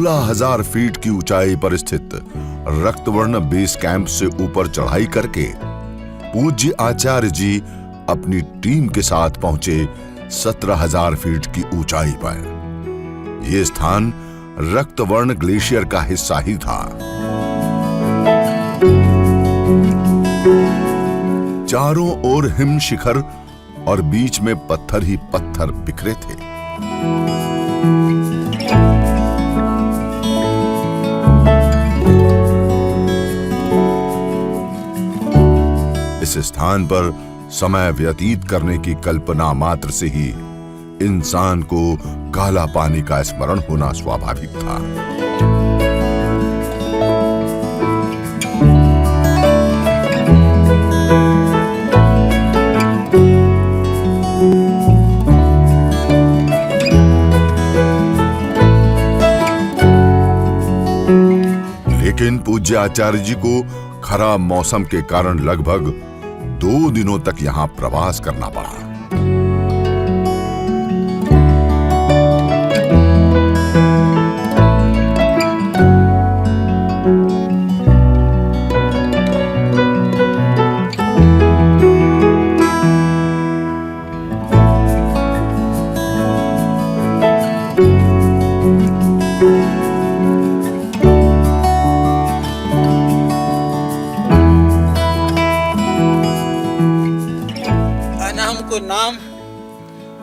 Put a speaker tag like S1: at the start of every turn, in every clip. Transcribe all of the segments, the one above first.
S1: 16,000 feet की ऊंचाई पर स्थित रक्तवर्ण बेस कैंप से ऊपर चढ़ाई करके पूज्य आचार्य जी अपनी टीम के साथ पहुंचे 17,000 फीट की ऊंचाई पर। यह स्थान रक्तवर्ण ग्लेशियर का हिस्सा ही था। चारों ओर हिम शिखर और बीच में पत्थर ही पत्थर बिखरे थे। इस स्थान पर समय व्यतीत करने की कल्पना मात्र से ही इंसान को काला पानी का स्मरण होना स्वाभाविक था। लेकिन पूज्य आचार्य जी को खराब मौसम के कारण लगभग 2 दिनों तक यहां प्रवास करना पड़ा।
S2: नाम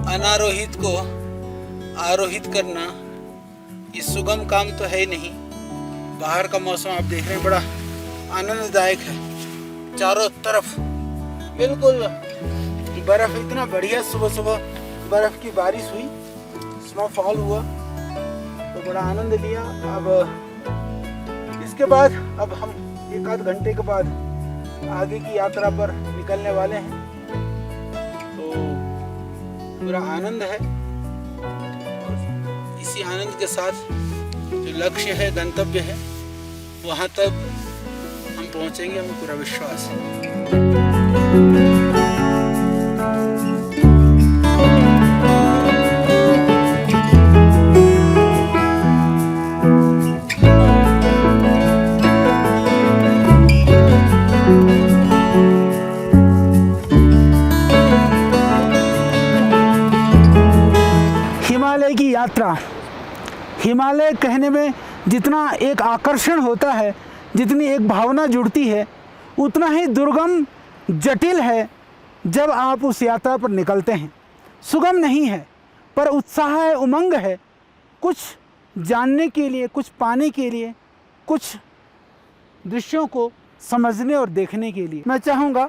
S2: अनारोहित को आरोहित करना ये सुगम काम तो है ही नहीं। बाहर का मौसम आप देख रहे हैं बड़ा आनंददायक है। चारों तरफ बिल्कुल बर्फ, इतना बढ़िया। सुबह सुबह बर्फ की बारिश हुई, स्नोफॉल हुआ तो बड़ा आनंद लिया। अब इसके बाद अब हम 1 आध घंटे के बाद आगे की यात्रा पर निकलने वाले हैं। पूरा आनंद है और इसी आनंद के साथ जो लक्ष्य है, गंतव्य है, वहां तक हम पहुंचेंगे, हमें पूरा विश्वास है।
S3: हिमालय की यात्रा, हिमालय कहने में जितना एक आकर्षण होता है, जितनी एक भावना जुड़ती है, उतना ही दुर्गम जटिल है जब आप उस यात्रा पर निकलते हैं। सुगम नहीं है पर उत्साह है, उमंग है, कुछ जानने के लिए, कुछ पाने के लिए, कुछ दृश्यों को समझने और देखने के लिए। मैं चाहूँगा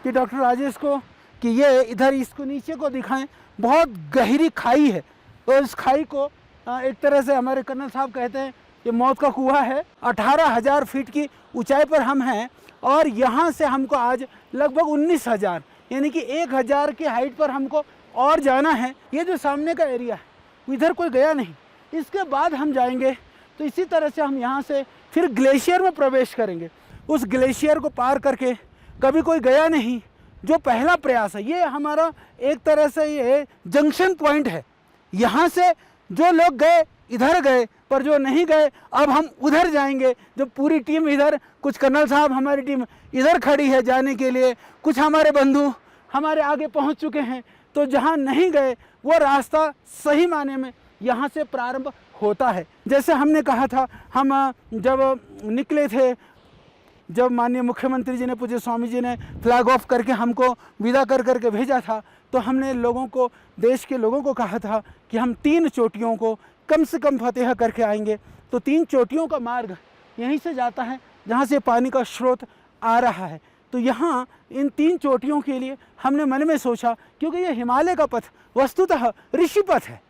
S3: कि डॉक्टर राजेश को कि ये इधर इसको नीचे को दिखाएं। बहुत गहरी खाई है और इस खाई को एक तरह से हमारे कर्नल साहब कहते हैं ये मौत का कुआं है। 18,000 फीट की ऊंचाई पर हम हैं और यहाँ से हमको आज लगभग 19,000 यानी कि 1,000 की हाइट पर हमको और जाना है। ये जो सामने का एरिया है इधर कोई गया नहीं, इसके बाद हम जाएंगे तो इसी तरह से हम यहाँ से फिर ग्लेशियर में प्रवेश करेंगे। उस ग्लेशियर को पार करके कभी कोई गया नहीं, जो पहला प्रयास है, ये हमारा एक तरह से ये जंक्शन पॉइंट है। यहाँ से जो लोग गए इधर गए, पर जो नहीं गए अब हम उधर जाएंगे। जो पूरी टीम इधर, कुछ कर्नल साहब हमारी टीम इधर खड़ी है जाने के लिए, कुछ हमारे बंधु हमारे आगे पहुँच चुके हैं। तो जहाँ नहीं गए वो रास्ता सही माने में यहाँ से प्रारंभ होता है। जैसे हमने कहा था, हम जब निकले थे, जब माननीय मुख्यमंत्री जी ने, पूज्य स्वामी जी ने फ्लैग ऑफ करके हमको विदा कर करके भेजा था, तो हमने लोगों को, देश के लोगों को कहा था कि हम 3 चोटियों को कम से कम फतेह करके आएंगे। तो 3 चोटियों का मार्ग यहीं से जाता है जहाँ से पानी का स्रोत आ रहा है। तो यहाँ इन 3 चोटियों के लिए हमने मन में सोचा, क्योंकि ये हिमालय का पथ वस्तुतः ऋषि पथ है,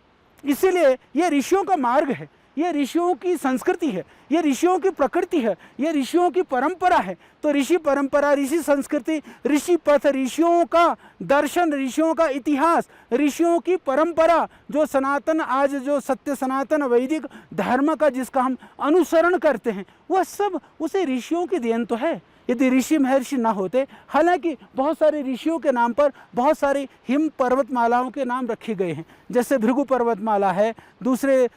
S3: इसीलिए ये ऋषियों का मार्ग है, ये ऋषियों की संस्कृति है, ये ऋषियों की प्रकृति है, ये ऋषियों की परंपरा है। तो ऋषि परंपरा, ऋषि संस्कृति, ऋषि पथ, ऋषियों का दर्शन, ऋषियों का इतिहास, ऋषियों की परंपरा, जो सनातन, आज जो सत्य सनातन वैदिक धर्म का जिसका हम अनुसरण करते हैं, वह सब उसे ऋषियों की देन तो है। यदि ऋषि महर्षि ना होते, हालांकि बहुत सारे ऋषियों के नाम पर बहुत सारी हिम पर्वतमालाओं के नाम रखे गए हैं, जैसे भृगु पर्वतमाला है, दूसरे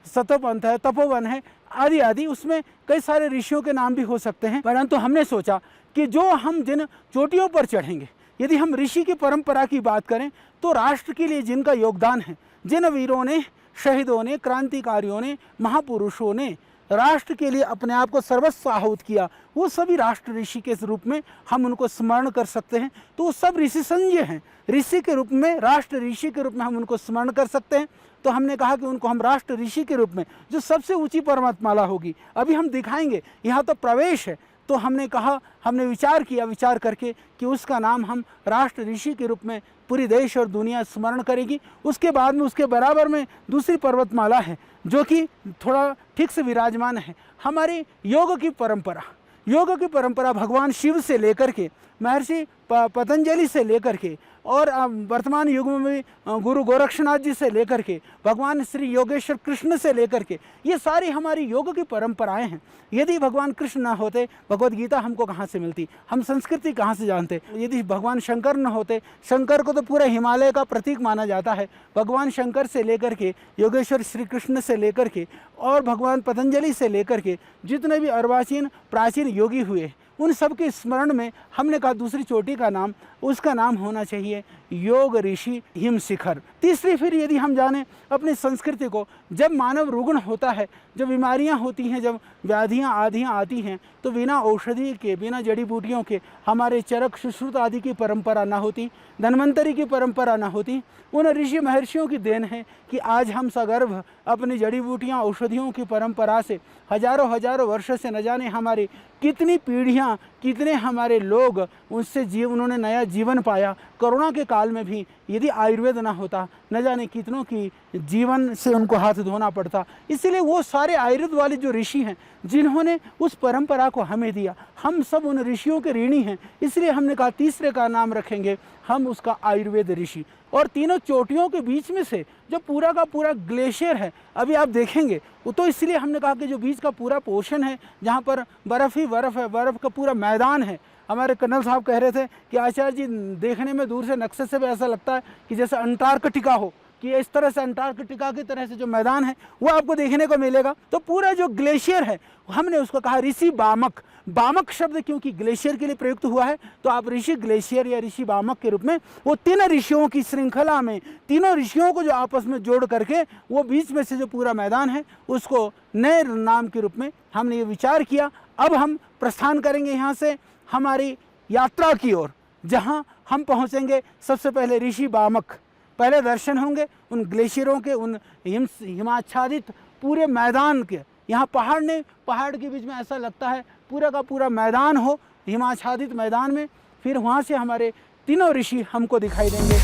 S3: सतोपंथ है, तपोवन है, आदि आदि, उसमें कई सारे ऋषियों के नाम भी हो सकते हैं। परंतु हमने सोचा कि जो हम जिन चोटियों पर चढ़ेंगे, यदि हम ऋषि की परंपरा की बात करें तो राष्ट्र के लिए जिनका योगदान है, जिन वीरों ने, शहीदों ने, क्रांतिकारियों ने, महापुरुषों ने राष्ट्र के लिए अपने आप को सर्वस्व आहूत किया, वो सभी राष्ट्र ऋषि के रूप में हम उनको स्मरण कर सकते हैं। तो वो सब ऋषि संज्ञ हैं, ऋषि के रूप में, राष्ट्र ऋषि के रूप में हम उनको स्मरण कर सकते हैं। तो हमने कहा कि उनको हम राष्ट्र ऋषि के रूप में, जो सबसे ऊंची पर्वतमाला होगी, अभी हम दिखाएंगे, यहाँ तो प्रवेश है, तो हमने कहा, हमने विचार किया, विचार करके कि उसका नाम हम राष्ट्र ऋषि के रूप में पूरी देश और दुनिया स्मरण करेगी। उसके बाद में उसके बराबर में दूसरी पर्वतमाला है जो कि थोड़ा ठीक से विराजमान है, हमारी योग की परंपरा। योग की परंपरा भगवान शिव से लेकर के, महर्षि पतंजलि से लेकर के, और वर्तमान युग में भी गुरु गोरक्षनाथ जी से लेकर के, भगवान श्री योगेश्वर कृष्ण से लेकर के, ये सारी हमारी योग की परंपराएं हैं। यदि भगवान कृष्ण ना होते, भगवद गीता हमको कहाँ से मिलती, हम संस्कृति कहाँ से जानते। यदि भगवान शंकर न होते, शंकर को तो पूरा हिमालय का प्रतीक माना जाता है, भगवान शंकर से लेकर के, योगेश्वर श्री कृष्ण से लेकर के, और भगवान पतंजलि से लेकर के, जितने भी अर्वाचीन प्राचीन योगी हुए, उन सब के स्मरण में हमने कहा दूसरी चोटी का नाम, उसका नाम होना चाहिए योग ऋषि हिम शिखर। तीसरी, फिर यदि हम जाने अपनी संस्कृति को, जब मानव रुग्ण होता है, जब बीमारियां होती हैं, जब व्याधियां आधियां आती हैं, तो बिना औषधि के, बिना जड़ी बूटियों के हमारे चरक सुश्रुत आदि की परंपरा ना होती, धन्वंतरी की परंपरा ना होती। उन ऋषि महर्षियों की देन है कि आज हम सगर्भ अपनी जड़ी बूटियाँ, औषधियों की परंपरा से हजारों हजारों वर्षों से न जाने हमारी कितनी पीढ़ियाँ, कितने हमारे लोग उससे उन्होंने नया जीवन पाया। कोरोना के काल में भी यदि आयुर्वेद ना होता, न जाने कितनों की जीवन से उनको हाथ धोना पड़ता। इसलिए वो सारे आयुर्वेद वाले जो ऋषि हैं, जिन्होंने उस परंपरा को हमें दिया, हम सब उन ऋषियों के ऋणी हैं। इसलिए हमने कहा तीसरे का नाम रखेंगे हम उसका आयुर्वेद ऋषि। और तीनों चोटियों के बीच में से जो पूरा का पूरा ग्लेशियर है, अभी आप देखेंगे, वो तो इसलिए हमने कहा कि जो बीच का पूरा पोर्शन है, जहाँ पर बर्फ़ ही बर्फ़ है, बर्फ़ का पूरा मैदान है। हमारे कर्नल साहब कह रहे थे कि आचार्य जी, देखने में दूर से नक्शे से भी ऐसा लगता है कि जैसे अंटार्कटिका हो, कि इस तरह से अंटार्कटिका की तरह से जो मैदान है वो आपको देखने को मिलेगा। तो पूरा जो ग्लेशियर है, हमने उसको कहा ऋषि बामक। बामक शब्द क्योंकि ग्लेशियर के लिए प्रयुक्त हुआ है, तो आप ऋषि ग्लेशियर या ऋषि बामक के रूप में, वो तीन ऋषियों की श्रृंखला में, तीनों ऋषियों को जो आपस में जोड़ करके वो बीच में से जो पूरा मैदान है, उसको नए नाम के रूप में हमने ये विचार किया। अब हम प्रस्थान करेंगे यहाँ से हमारी यात्रा की ओर, जहाँ हम पहुँचेंगे सबसे पहले ऋषि बामक। पहले दर्शन होंगे उन ग्लेशियरों के, उन हिमाच्छादित पूरे मैदान के। यहाँ पहाड़ नहीं, पहाड़ के बीच में ऐसा लगता है पूरा का पूरा मैदान हो, हिमाच्छादित मैदान में। फिर वहाँ से हमारे तीनों ऋषि हमको दिखाई देंगे।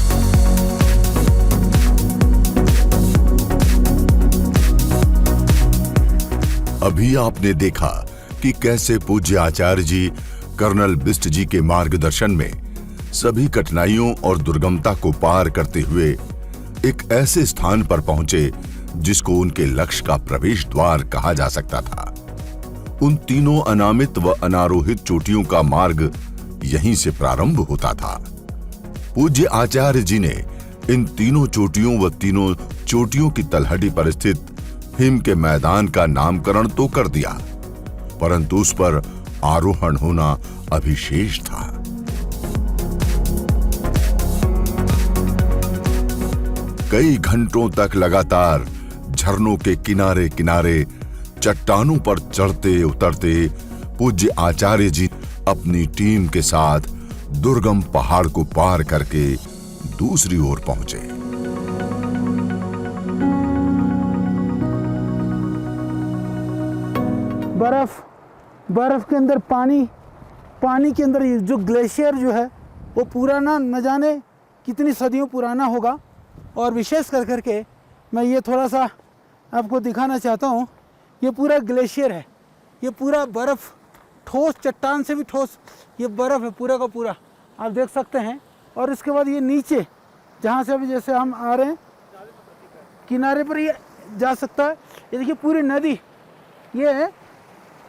S1: अभी आपने देखा कि कैसे पूज्य आचार्य जी कर्नल बिष्ट जी के मार्गदर्शन में सभी कठिनाइयों और दुर्गमता को पार करते हुए एक ऐसे स्थान पर पहुंचे जिसको उनके लक्ष्य का प्रवेश द्वार कहा जा सकता था। उन तीनों अनामित व अनारोहित चोटियों का मार्ग यहीं से प्रारंभ होता था। पूज्य आचार्य जी ने इन तीनों चोटियों व तीनों चोटियों की तलहटी पर स्थित हिम के मैदान का नामकरण तो कर दिया, परंतु उस पर आरोहण होना अभी शेष था। कई घंटों तक लगातार झरनों के किनारे किनारे चट्टानों पर चढ़ते उतरते पूज्य आचार्य जी अपनी टीम के साथ दुर्गम पहाड़ को पार करके दूसरी ओर पहुंचे।
S3: बर्फ के अंदर पानी के अंदर जो ग्लेशियर जो है वो पुराना, न जाने कितनी सदियों पुराना होगा। और विशेष कर करके मैं ये थोड़ा सा आपको दिखाना चाहता हूँ, ये पूरा ग्लेशियर है, ये पूरा बर्फ़, ठोस चट्टान से भी ठोस ये बर्फ़ है पूरा का पूरा, आप देख सकते हैं। और इसके बाद ये नीचे जहाँ से अभी जैसे हम आ रहे हैं किनारे पर ये जा सकता है। ये देखिए पूरी नदी, ये है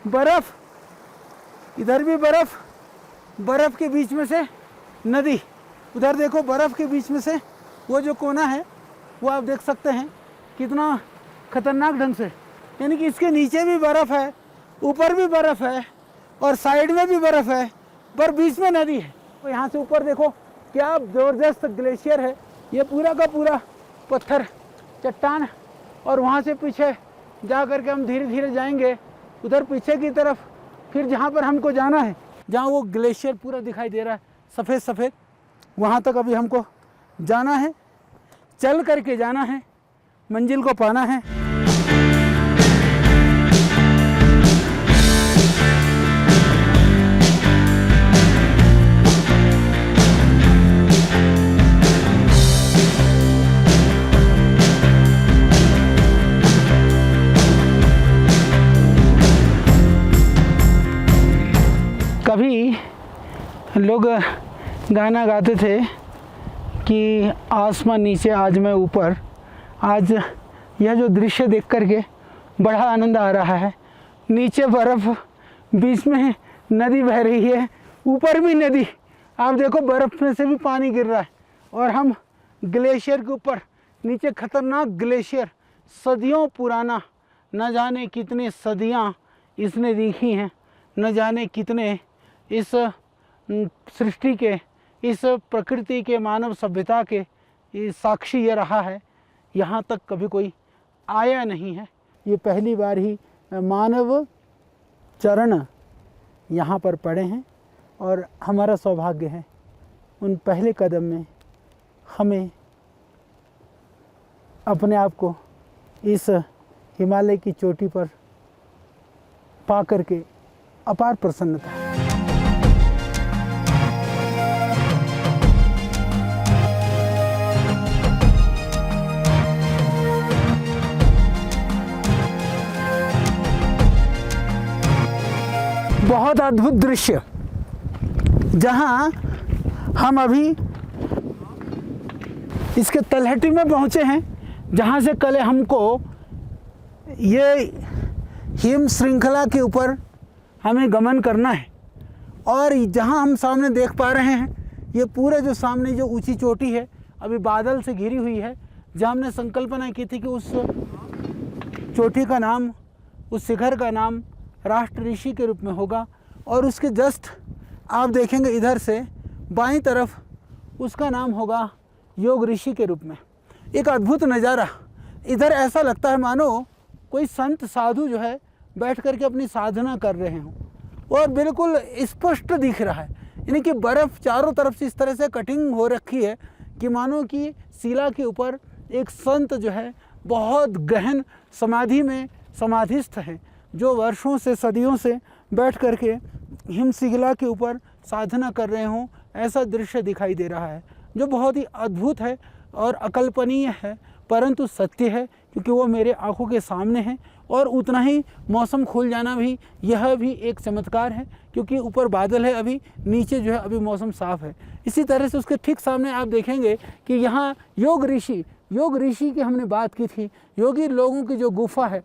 S3: बर्फ़, इधर भी बर्फ़ के बीच में से नदी, उधर देखो बर्फ़ के बीच में से वो जो कोना है वो आप देख सकते हैं कितना खतरनाक ढंग से, यानी कि इसके नीचे भी बर्फ़ है, ऊपर भी बर्फ़ है और साइड में भी बर्फ़ है, पर बीच में नदी है। तो यहाँ से ऊपर देखो क्या ज़बरदस्त ग्लेशियर है, ये पूरा का पूरा पत्थर चट्टान। और वहाँ से पीछे जा कर के हम धीरे धीरे जाएंगे उधर पीछे की तरफ, फिर जहाँ पर हमको जाना है, जहाँ वो ग्लेशियर पूरा दिखाई दे रहा है सफ़ेद सफ़ेद, वहाँ तक अभी हमको जाना है, चल करके जाना है, मंजिल को पाना है। कभी लोग गाना गाते थे कि आसमां नीचे आज मैं ऊपर। आज यह जो दृश्य देख कर के बड़ा आनंद आ रहा है। नीचे बर्फ़, बीच में नदी बह रही है, ऊपर भी नदी, आप देखो बर्फ़ में से भी पानी गिर रहा है और हम ग्लेशियर के ऊपर। नीचे खतरनाक ग्लेशियर, सदियों पुराना, न जाने कितने सदियाँ इसने देखी हैं, न जाने कितने इस सृष्टि के, इस प्रकृति के, मानव सभ्यता के ये साक्षी ये रहा है। यहाँ तक कभी कोई आया नहीं है, ये पहली बार ही मानव चरण यहाँ पर पड़े हैं और हमारा सौभाग्य है उन पहले कदम में हमें अपने आप को इस हिमालय की चोटी पर पा करके अपार प्रसन्नता है। बहुत अद्भुत दृश्य, जहाँ हम अभी इसके तलहटी में पहुँचे हैं, जहाँ से कल हमको ये हिम श्रृंखला के ऊपर हमें गमन करना है। और जहाँ हम सामने देख पा रहे हैं, ये पूरे जो सामने जो ऊंची चोटी है अभी बादल से घिरी हुई है, जहाँ हमने संकल्पना की थी कि उस चोटी का नाम, उस शिखर का नाम राष्ट्र ऋषि के रूप में होगा। और उसके जस्ट आप देखेंगे इधर से बाईं तरफ, उसका नाम होगा योग ऋषि के रूप में। एक अद्भुत नज़ारा, इधर ऐसा लगता है मानो कोई संत साधु जो है बैठ कर के अपनी साधना कर रहे हों, और बिल्कुल स्पष्ट दिख रहा है। यानी कि बर्फ़ चारों तरफ से इस तरह से कटिंग हो रखी है कि मानो कि शिला के ऊपर एक संत जो है बहुत गहन समाधि में समाधिस्थ है, जो वर्षों से, सदियों से बैठ कर के हिमशिला के ऊपर साधना कर रहे हों, ऐसा दृश्य दिखाई दे रहा है, जो बहुत ही अद्भुत है और अकल्पनीय है, परंतु सत्य है, क्योंकि वो मेरे आंखों के सामने है। और उतना ही मौसम खुल जाना भी, यह भी एक चमत्कार है, क्योंकि ऊपर बादल है, अभी नीचे जो है अभी मौसम साफ़ है। इसी तरह से उसके ठीक सामने आप देखेंगे कि यहाँ योग ऋषि की हमने बात की थी। योगी लोगों की जो गुफा है,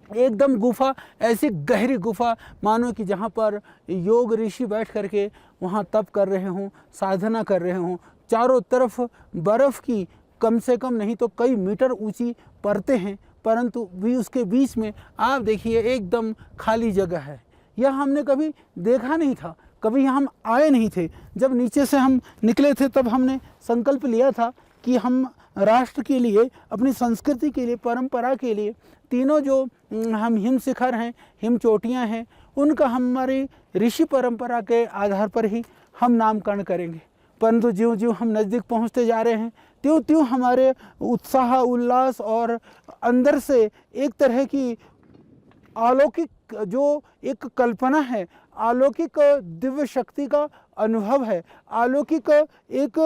S3: एकदम गुफा, ऐसी गहरी गुफा मानो कि जहाँ पर योग ऋषि बैठ करके वहाँ तप कर रहे हों, साधना कर रहे हों। चारों तरफ बर्फ़ की कम से कम नहीं तो कई मीटर ऊंची परतें हैं, परंतु भी उसके बीच में आप देखिए एकदम खाली जगह है। यह हमने कभी देखा नहीं था, कभी हम आए नहीं थे। जब नीचे से हम निकले थे तब हमने संकल्प लिया था कि हम राष्ट्र के लिए, अपनी संस्कृति के लिए, परंपरा के लिए, तीनों जो हम हिम शिखर हैं, हिम चोटियाँ हैं, उनका हमारी ऋषि परंपरा के आधार पर ही हम नामकरण करेंगे। परंतु ज्यों ज्यों हम नज़दीक पहुंचते जा रहे हैं, त्यों त्यों हमारे उत्साह, उल्लास और अंदर से एक तरह की अलौकिक जो एक कल्पना है, अलौकिक दिव्य शक्ति का अनुभव है, अलौकिक एक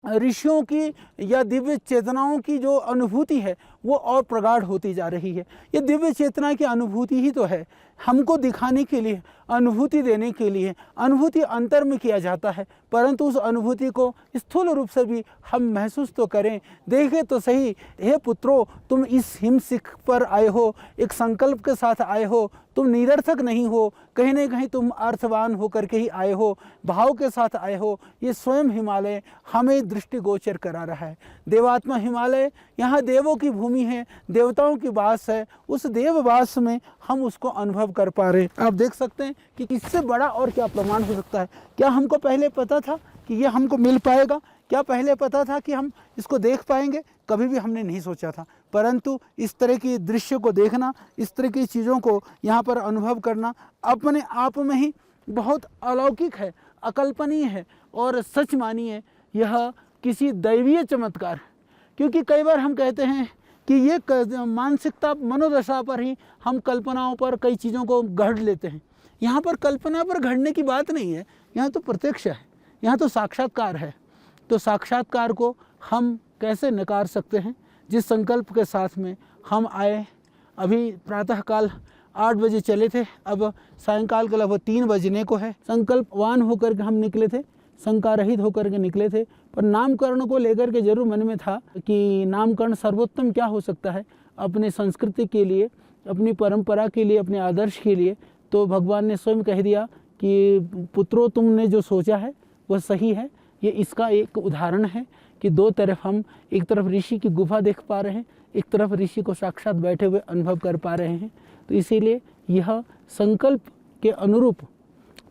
S3: ऋषियों की या दिव्य चेतनाओं की जो अनुभूति है वो और प्रगाढ़ होती जा रही है। ये दिव्य चेतना की अनुभूति ही तो है, हमको दिखाने के लिए, अनुभूति देने के लिए। अनुभूति अंतर में किया जाता है, परंतु उस अनुभूति को स्थूल रूप से भी हम महसूस तो करें, देखें तो सही। हे पुत्रों, तुम इस हिमशिख पर आए हो, एक संकल्प के साथ आए हो, तुम निरर्थक नहीं हो, कहीं न कहीं तुम अर्थवान होकर के ही आए हो, भाव के साथ आए हो। ये स्वयं हिमालय हमें दृष्टिगोचर करा रहा है। देवात्मा हिमालय यहाँ देवों की भूमि है, देवताओं की वास है, उस देववास में हम उसको अनुभव कर पा रहे हैं। आप देख सकते हैं कि इससे बड़ा और क्या प्रमाण हो सकता है। क्या हमको पहले पता था कि ये हमको मिल पाएगा? क्या पहले पता था कि हम इसको देख पाएंगे? कभी भी हमने नहीं सोचा था। परंतु इस तरह की दृश्य को देखना, इस तरह की चीज़ों को यहाँ पर अनुभव करना अपने आप में ही बहुत अलौकिक है, अकल्पनीय है और सच मानिए यह किसी दैवीय चमत्कार है। क्योंकि कई बार हम कहते हैं कि ये मानसिकता, मनोदशा पर ही हम कल्पनाओं पर कई चीज़ों को गढ़ लेते हैं। यहाँ पर कल्पना पर गढ़ने की बात नहीं है, यहाँ तो प्रत्यक्ष है, यहाँ तो साक्षात्कार है। तो साक्षात्कार को हम कैसे नकार सकते हैं? जिस संकल्प के साथ में हम आए, अभी प्रातःकाल 8 बजे चले थे, अब सायंकाल के लगभग 3 बजने को है। संकल्पवान होकर के हम निकले थे, शंका रहित होकर के निकले थे। पर नामकरण को लेकर के जरूर मन में था कि नामकरण सर्वोत्तम क्या हो सकता है अपने संस्कृति के लिए, अपनी परंपरा के लिए, अपने आदर्श के लिए। तो भगवान ने स्वयं कह दिया कि पुत्रों, तुमने जो सोचा है वह सही है। ये इसका एक उदाहरण है कि दो तरफ हम, एक तरफ ऋषि की गुफा देख पा रहे हैं, एक तरफ ऋषि को साक्षात बैठे हुए अनुभव कर पा रहे हैं। तो इसीलिए यह संकल्प के अनुरूप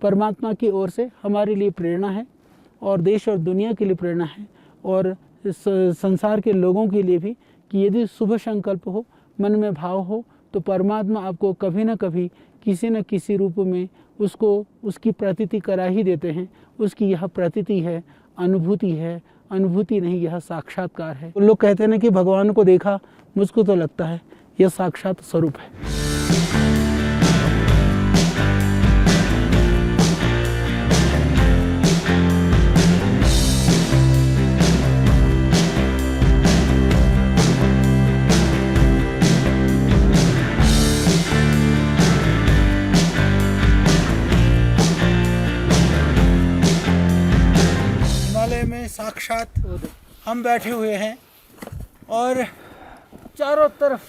S3: परमात्मा की ओर से हमारे लिए प्रेरणा है और देश और दुनिया के लिए प्रेरणा है और संसार के लोगों के लिए भी कि यदि शुभ संकल्प हो, मन में भाव हो, तो परमात्मा आपको कभी न कभी किसी न किसी रूप में उसको उसकी प्रतीति करा ही देते हैं। उसकी यह प्रतीति है, अनुभूति है, अनुभूति नहीं, यह साक्षात्कार है। लोग कहते हैं ना कि भगवान को देखा, मुझको तो लगता है यह साक्षात स्वरूप है।
S2: साक्षात हम बैठे हुए हैं और चारों तरफ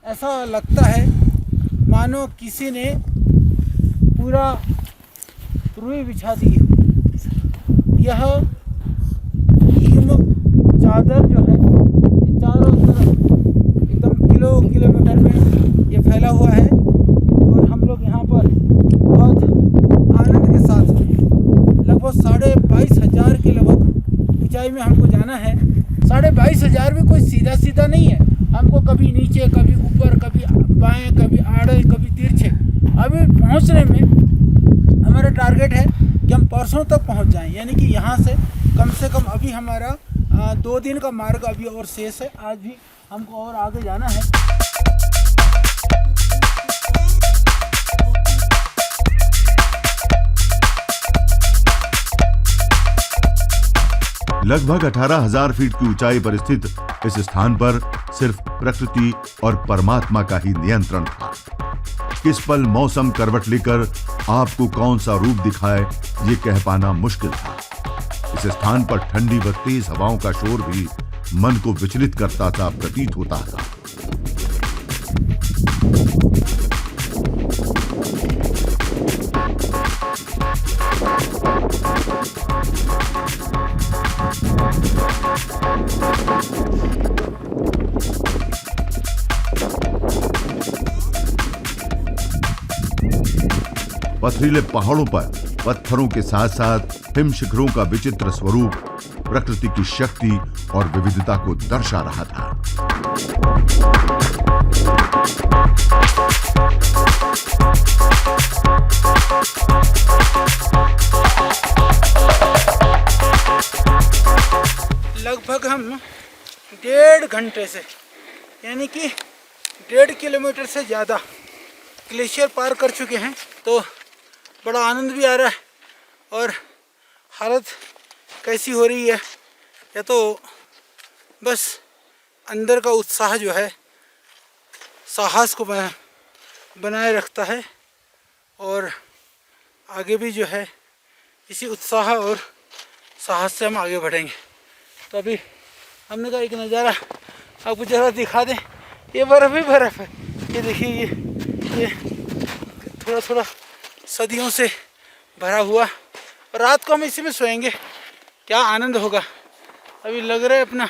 S2: ऐसा लगता है मानो किसी ने पूरा रुई बिछा दी हो। यह हिम चादर जो है ये चारों तरफ एकदम किलोमीटर में ये फैला हुआ है और हम लोग यहाँ पर बहुत आनंद के साथ लगभग 22,500 के लगभग ऊंचाई में हमको जाना है। 22,500 भी कोई सीधा नहीं है, हमको कभी नीचे, कभी ऊपर, कभी बाएं, कभी आड़े, कभी तिरछे। अभी पहुंचने में हमारा टारगेट है कि हम परसों तक पहुंच जाएं, यानी कि यहाँ से कम अभी हमारा 2 दिन का मार्ग अभी और शेष है। आज भी हमको और आगे जाना है।
S1: लगभग 18,000 फीट की ऊंचाई पर स्थित इस स्थान पर सिर्फ प्रकृति और परमात्मा का ही नियंत्रण था। किस पल मौसम करवट लेकर आपको कौन सा रूप दिखाए, ये कह पाना मुश्किल था। इस स्थान पर ठंडी व तेज हवाओं का शोर भी मन को विचलित करता सा प्रतीत होता था। पथरीले पहाड़ों पर पत्थरों के साथ साथ हिम शिखरों का विचित्र स्वरूप प्रकृति की शक्ति और विविधता को दर्शा रहा था।
S2: लगभग हम 1.5 घंटे से, यानी कि 1.5 किलोमीटर से ज़्यादा ग्लेशियर पार कर चुके हैं। तो बड़ा आनंद भी आ रहा है और हालत कैसी हो रही है, या तो बस अंदर का उत्साह जो है साहस को बनाए रखता है और आगे भी जो है इसी उत्साह और साहस से हम आगे बढ़ेंगे। तो अभी हमने कहा एक नज़ारा आपको ज़रा दिखा दें। ये बर्फ़ ही बर्फ़ है, ये देखिए, ये थोड़ा थोड़ा सदियों से भरा हुआ। और रात को हम इसी में सोएंगे, क्या आनंद होगा। अभी लग रहा है अपना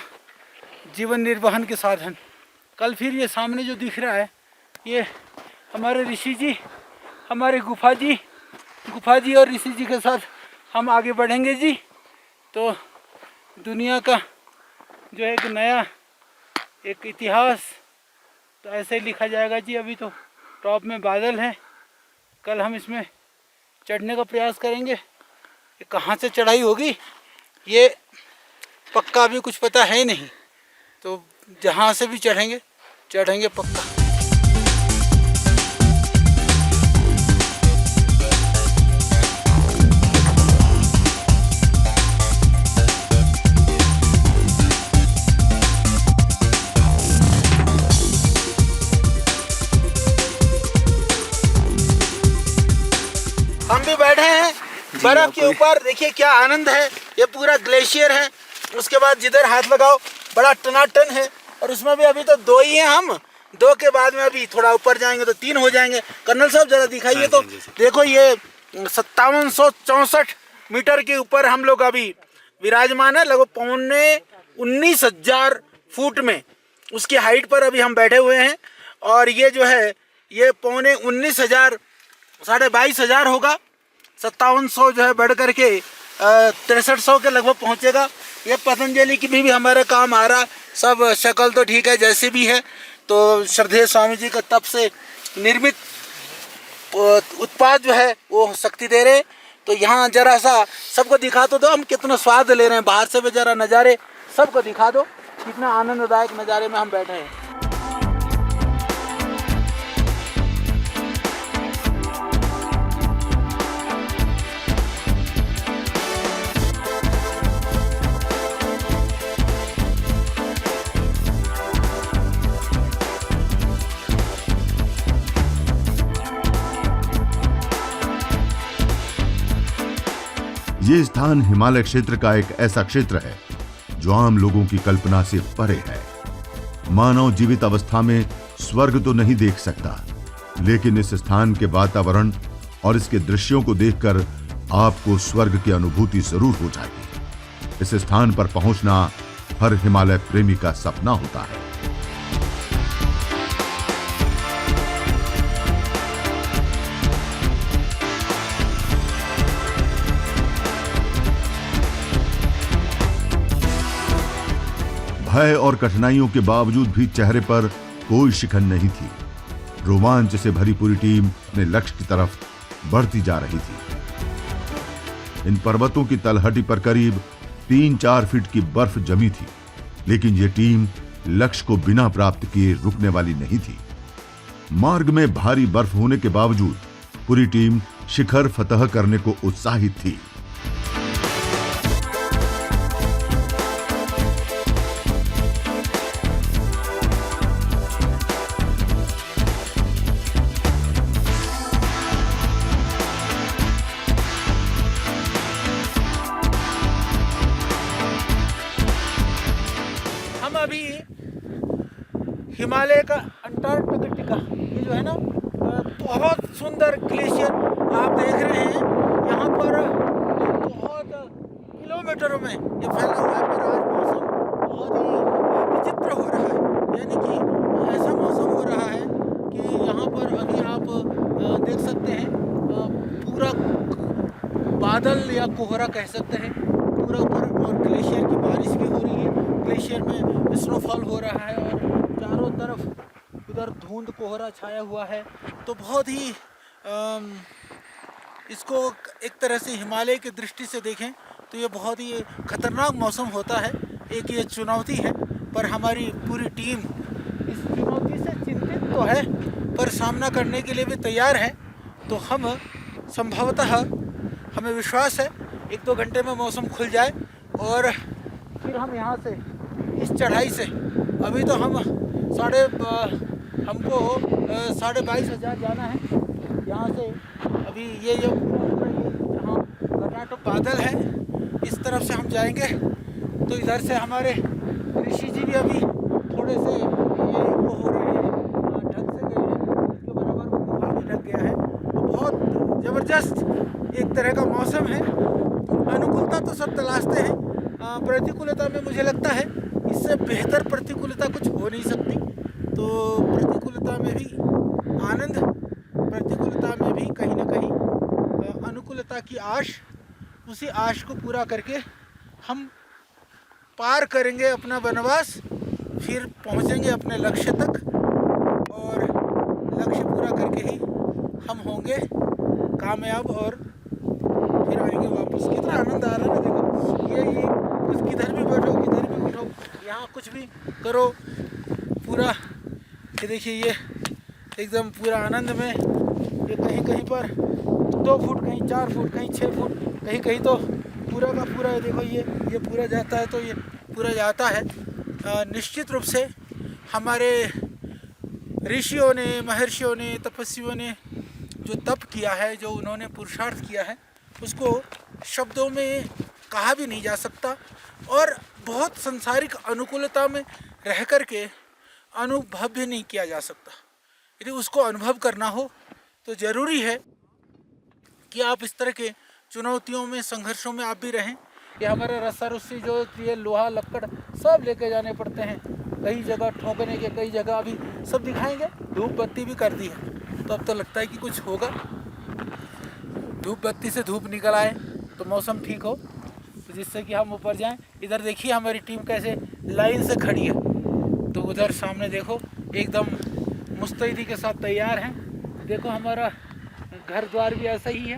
S2: जीवन निर्वहन के साधन। कल फिर ये सामने जो दिख रहा है ये हमारे ऋषि जी, हमारे गुफा जी और ऋषि जी के साथ हम आगे बढ़ेंगे जी। तो दुनिया का जो एक नया एक इतिहास तो ऐसे ही लिखा जाएगा जी। अभी तो टॉप में बादल है, कल हम इसमें चढ़ने का प्रयास करेंगे। ये कहाँ से चढ़ाई होगी ये पक्का अभी कुछ पता है नहीं, तो जहाँ से भी चढ़ेंगे पक्का। हम भी बैठे हैं बर्फ के ऊपर, देखिए क्या आनंद है। ये पूरा ग्लेशियर है, उसके बाद जिधर हाथ लगाओ बड़ा टनाटन है। और उसमें भी अभी तो 2 ही हैं हम, 2 के बाद में अभी थोड़ा ऊपर जाएंगे तो 3 हो जाएंगे। कर्नल साहब जरा दिखाइए तो। देखो ये 5764 मीटर के ऊपर हम लोग अभी विराजमान है, लगभग 19,000 फुट में उसकी हाइट पर अभी हम बैठे हुए हैं। और ये जो है ये 19,000 22,000 होगा, 5700 जो है बढ़ करके 6300 के लगभग पहुंचेगा। ये पतंजलि की भी हमारा काम आ रहा, सब शक्ल तो ठीक है जैसे भी है। तो श्रद्धेय स्वामी जी का तप से निर्मित उत्पाद जो है वो शक्ति दे रहे। तो यहाँ जरा सा सबको दिखा तो दो हम कितना स्वाद ले रहे हैं, बाहर से भी जरा नज़ारे सबको दिखा दो कितना आनंददायक नज़ारे में हम बैठे हैं।
S1: ये स्थान हिमालय क्षेत्र का एक ऐसा क्षेत्र है जो आम लोगों की कल्पना से परे है। मानव जीवित अवस्था में स्वर्ग तो नहीं देख सकता, लेकिन इस स्थान के वातावरण और इसके दृश्यों को देखकर आपको स्वर्ग की अनुभूति जरूर हो जाएगी। इस स्थान पर पहुंचना हर हिमालय प्रेमी का सपना होता है। भय और कठिनाइयों के बावजूद भी चेहरे पर कोई शिकन नहीं थी। रोमांच से भरी पूरी टीम अपने लक्ष्य की तरफ बढ़ती जा रही थी। इन पर्वतों की तलहटी पर करीब 3-4 फीट की बर्फ जमी थी, लेकिन यह टीम लक्ष्य को बिना प्राप्त किए रुकने वाली नहीं थी। मार्ग में भारी बर्फ होने के बावजूद पूरी टीम शिखर फतह करने को उत्साहित थी।
S2: अभी हिमालय का अंटार्कटिका ये जो है ना बहुत सुंदर ग्लेशियर आप देख रहे हैं यहाँ पर, बहुत किलोमीटरों में ये फैला हुआ है। पर आज मौसम बहुत ही विचित्र हो रहा है, यानी कि ऐसा मौसम हो रहा है कि यहाँ पर अभी आप देख सकते हैं पूरा बादल या कोहरा कह सकते हैं पूरा ऊपर, और ग्लेशियर की बारिश भी हो रही है। ग्लेशियर में स्नोफॉल हो रहा है और चारों तरफ उधर धुंध कोहरा छाया हुआ है। तो बहुत ही इसको एक तरह से हिमालय की दृष्टि से देखें तो ये बहुत ही खतरनाक मौसम होता है। एक ये चुनौती है, पर हमारी पूरी टीम इस चुनौती से चिंतित तो है पर सामना करने के लिए भी तैयार है। तो हम संभवतः हमें विश्वास है 1-2 घंटे में मौसम खुल जाए और फिर हम यहाँ से इस चढ़ाई से अभी तो हमको 22,500 जाना है यहाँ से। अभी ये जो जहाँ कर्नाटक बादल है इस तरफ से हम जाएंगे, तो इधर से हमारे ऋषि जी भी अभी थोड़े से ये वो हो रहे हैं, ढक से गए हैं, इसके बराबर वो गुफा भी ढक गया है। तो बहुत ज़बरदस्त एक तरह का मौसम है। अनुकूलता तो सब तलाशते हैं, प्रतिकूलता में मुझे लगता है इससे बेहतर प्रतिकूलता कुछ हो नहीं सकती। तो प्रतिकूलता में भी आनंद, प्रतिकूलता में भी कहीं ना कहीं अनुकूलता की आश, उसी आश को पूरा करके हम पार करेंगे अपना वनवास, फिर पहुंचेंगे अपने लक्ष्य तक और लक्ष्य पूरा करके ही हम होंगे कामयाब और फिर आएंगे वापस। कितना आनंद आ रहा है ना, देखो ये कुछ किधर भी बैठो, किधर भी बैठो, यहाँ कुछ भी करो, पूरा ये देखिए ये एकदम पूरा आनंद में। ये कहीं कहीं पर 2 फुट, कहीं 4 फुट, कहीं 6 फुट, कहीं कहीं तो पूरा का पूरा है। देखो ये पूरा जाता है, तो ये पूरा जाता है। निश्चित रूप से हमारे ऋषियों ने, महर्षियों ने, तपस्वियों ने जो तप किया है, जो उन्होंने पुरुषार्थ किया है, उसको शब्दों में कहा भी नहीं जा सकता। और बहुत संसारिक अनुकूलता में रह कर के अनुभव भी नहीं किया जा सकता। यदि उसको अनुभव करना हो तो ज़रूरी है कि आप इस तरह के चुनौतियों में, संघर्षों में आप भी रहें। ये हमारे रस्सा रस्सी जो ये लोहा लक्कड़ सब लेके जाने पड़ते हैं, कई जगह ठोकने के, कई जगह अभी सब दिखाएंगे। धूप बत्ती भी कर दी है, तो अब तो लगता है कि कुछ होगा। धूप बत्ती से धूप निकल आए तो मौसम ठीक हो, तो जिससे कि हम ऊपर जाएं। इधर देखिए हमारी टीम कैसे लाइन से खड़ी है, तो उधर सामने देखो एकदम मुस्तैदी के साथ तैयार हैं। देखो हमारा घर द्वार भी ऐसा ही है,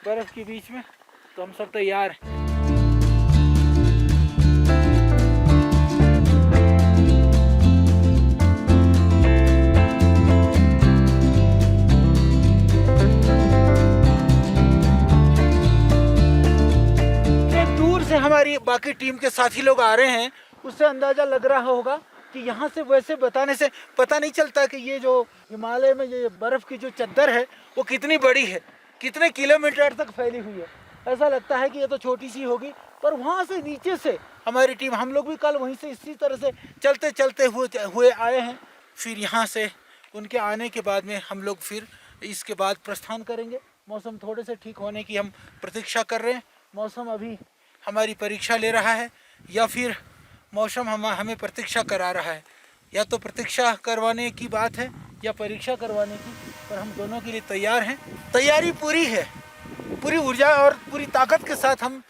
S2: बर्फ़ के बीच में, तो हम सब तैयार हैं। दूर से हमारी बाकी टीम के साथी लोग आ रहे हैं, उससे अंदाज़ा लग रहा होगा कि यहाँ से वैसे बताने से पता नहीं चलता कि ये जो हिमालय में ये बर्फ़ की जो चद्दर है वो कितनी बड़ी है, कितने किलोमीटर तक फैली हुई है। ऐसा लगता है कि ये तो छोटी सी होगी, पर वहाँ से नीचे से हमारी टीम, हम लोग भी कल वहीं से इसी तरह से चलते चलते हुए आए हैं। फिर यहाँ से उनके आने के बाद में हम लोग फिर इसके बाद प्रस्थान करेंगे। मौसम थोड़े से ठीक होने की हम प्रतीक्षा कर रहे हैं। मौसम अभी हमारी परीक्षा ले रहा है या फिर मौसम हमें प्रतीक्षा करा रहा है। या तो प्रतीक्षा करवाने की बात है या परीक्षा करवाने की, पर हम दोनों के लिए तैयार हैं। तैयारी पूरी है, पूरी ऊर्जा और पूरी ताकत के साथ हम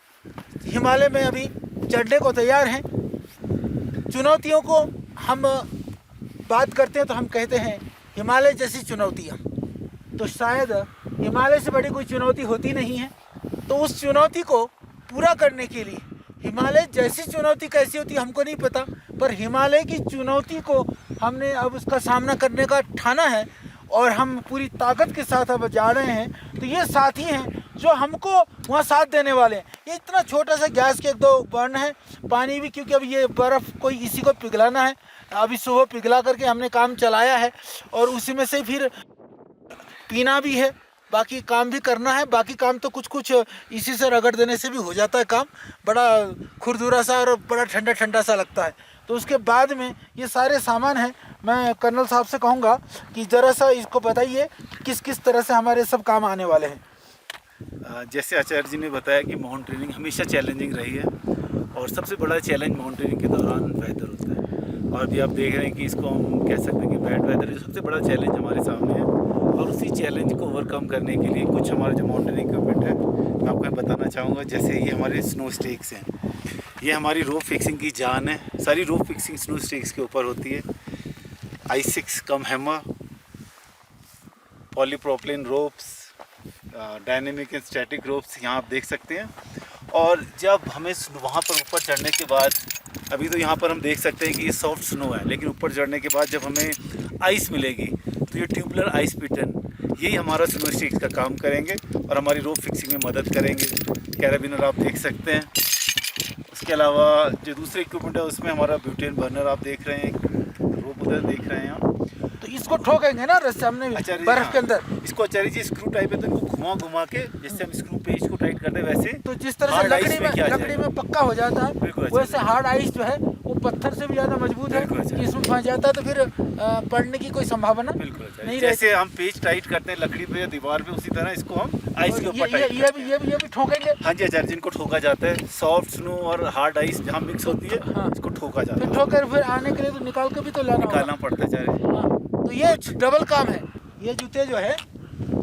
S2: हिमालय में अभी चढ़ने को तैयार हैं। चुनौतियों को हम बात करते हैं तो हम कहते हैं हिमालय जैसी चुनौतियाँ, तो शायद हिमालय से बड़ी कोई चुनौती होती नहीं है। तो उस चुनौती को पूरा करने के लिए हिमालय जैसी चुनौती कैसी होती है हमको नहीं पता, पर हिमालय की चुनौती को हमने अब उसका सामना करने का ठाना है और हम पूरी ताकत के साथ अब जा रहे हैं। तो ये साथी हैं जो हमको वहाँ साथ देने वाले हैं। ये इतना छोटा सा गैस के 2 बर्न है, पानी भी, क्योंकि अब ये बर्फ़ कोई इसी को पिघलाना है। अभी सुबह पिघला करके हमने काम चलाया है और उसी में से फिर पीना भी है, बाकी काम भी करना है। बाकी काम तो कुछ कुछ इसी से रगड़ देने से भी हो जाता है काम, बड़ा खुरदुरा सा और बड़ा ठंडा ठंडा सा लगता है। तो उसके बाद में ये सारे सामान हैं। मैं कर्नल साहब से कहूँगा कि ज़रा सा इसको बताइए किस किस तरह से हमारे सब काम आने वाले हैं।
S4: जैसे आचार्य जी ने बताया कि माउंट ट्रेनिंग हमेशा चैलेंजिंग रही है और सबसे बड़ा चैलेंज माउंट ट्रेनिंग के दौरान वेदर होता है। और अभी आप देख रहे हैं कि इसको हम कह सकते हैं कि बैड वेदर जो सबसे बड़ा चैलेंज हमारे सामने है। और उसी चैलेंज को ओवरकम करने के लिए कुछ हमारे जो माउंटेनिंग इक्विपमेंट है मैं आपको बताना चाहूँगा। जैसे ये हमारे स्नो स्टेक्स हैं, ये हमारी रोप फिक्सिंग की जान है। सारी रोप फिक्सिंग स्नो स्टेक्स के ऊपर होती है। I6 come hammer, polypropylene ropes, dynamic and static ropes यहाँ आप देख सकते हैं। और जब हमें वहाँ पर ऊपर चढ़ने के बाद, अभी तो यहाँ पर हम देख सकते हैं कि ये सॉफ्ट स्नो है, लेकिन ऊपर चढ़ने के बाद जब हमें आइस मिलेगी तो ये ट्यूबुलर आइस पिटन, यही हमारा स्नो स्टिक्स का काम करेंगे और हमारी रोप फिक्सिंग में मदद करेंगे। कैराबिनर आप देख सकते हैं। उसके अलावा जो दूसरे इक्विपमेंट है उसमें हमारा ब्यूटेन बर्नर आप देख रहे हैं, रोप उधर देख रहे हैं आप।
S3: तो इसको ठोकेंगे ना रस्ते हमने बर्फ के अंदर।
S4: इसको आचार्य जी स्क्रू टाइप है, तो इनको घुमा के जैसे हम स्क्रू पेज को टाइट करते हैं वैसे,
S3: तो जिस तरह से लकड़ी में पक्का हो जाता है, वैसे हार्ड आइस जो है वो पत्थर से भी ज़्यादा मजबूत है
S4: बिल्कुल आचार्य।
S3: कि इसमें फंस जाता है तो फिर पड़ने की कोई संभावना
S4: बिल्कुल आचार्य।
S3: नहीं
S4: जैसे हम पेज टाइट करते हैं लकड़ी पे या दीवार पे, उसी तरह इसको हम आइस के
S3: रहती।
S4: ऊपर टाइट करते हैं।
S3: ये भी ठोकेंगे
S4: हाँ जी आचार्य, जिनको ठोका जाता है, सॉफ्ट स्नो और हार्ड आइस जहाँ मिक्स होती है,
S3: हाँ।
S4: इसको ठोका जाता
S3: फिर
S4: है,
S3: ठोकर फिर आने के लिए तो निकाल के भी तो लाना होगा।
S4: निकालना पड़ता है आचार्य।
S3: हाँ, तो ये डबल काम है। ये जूते जो है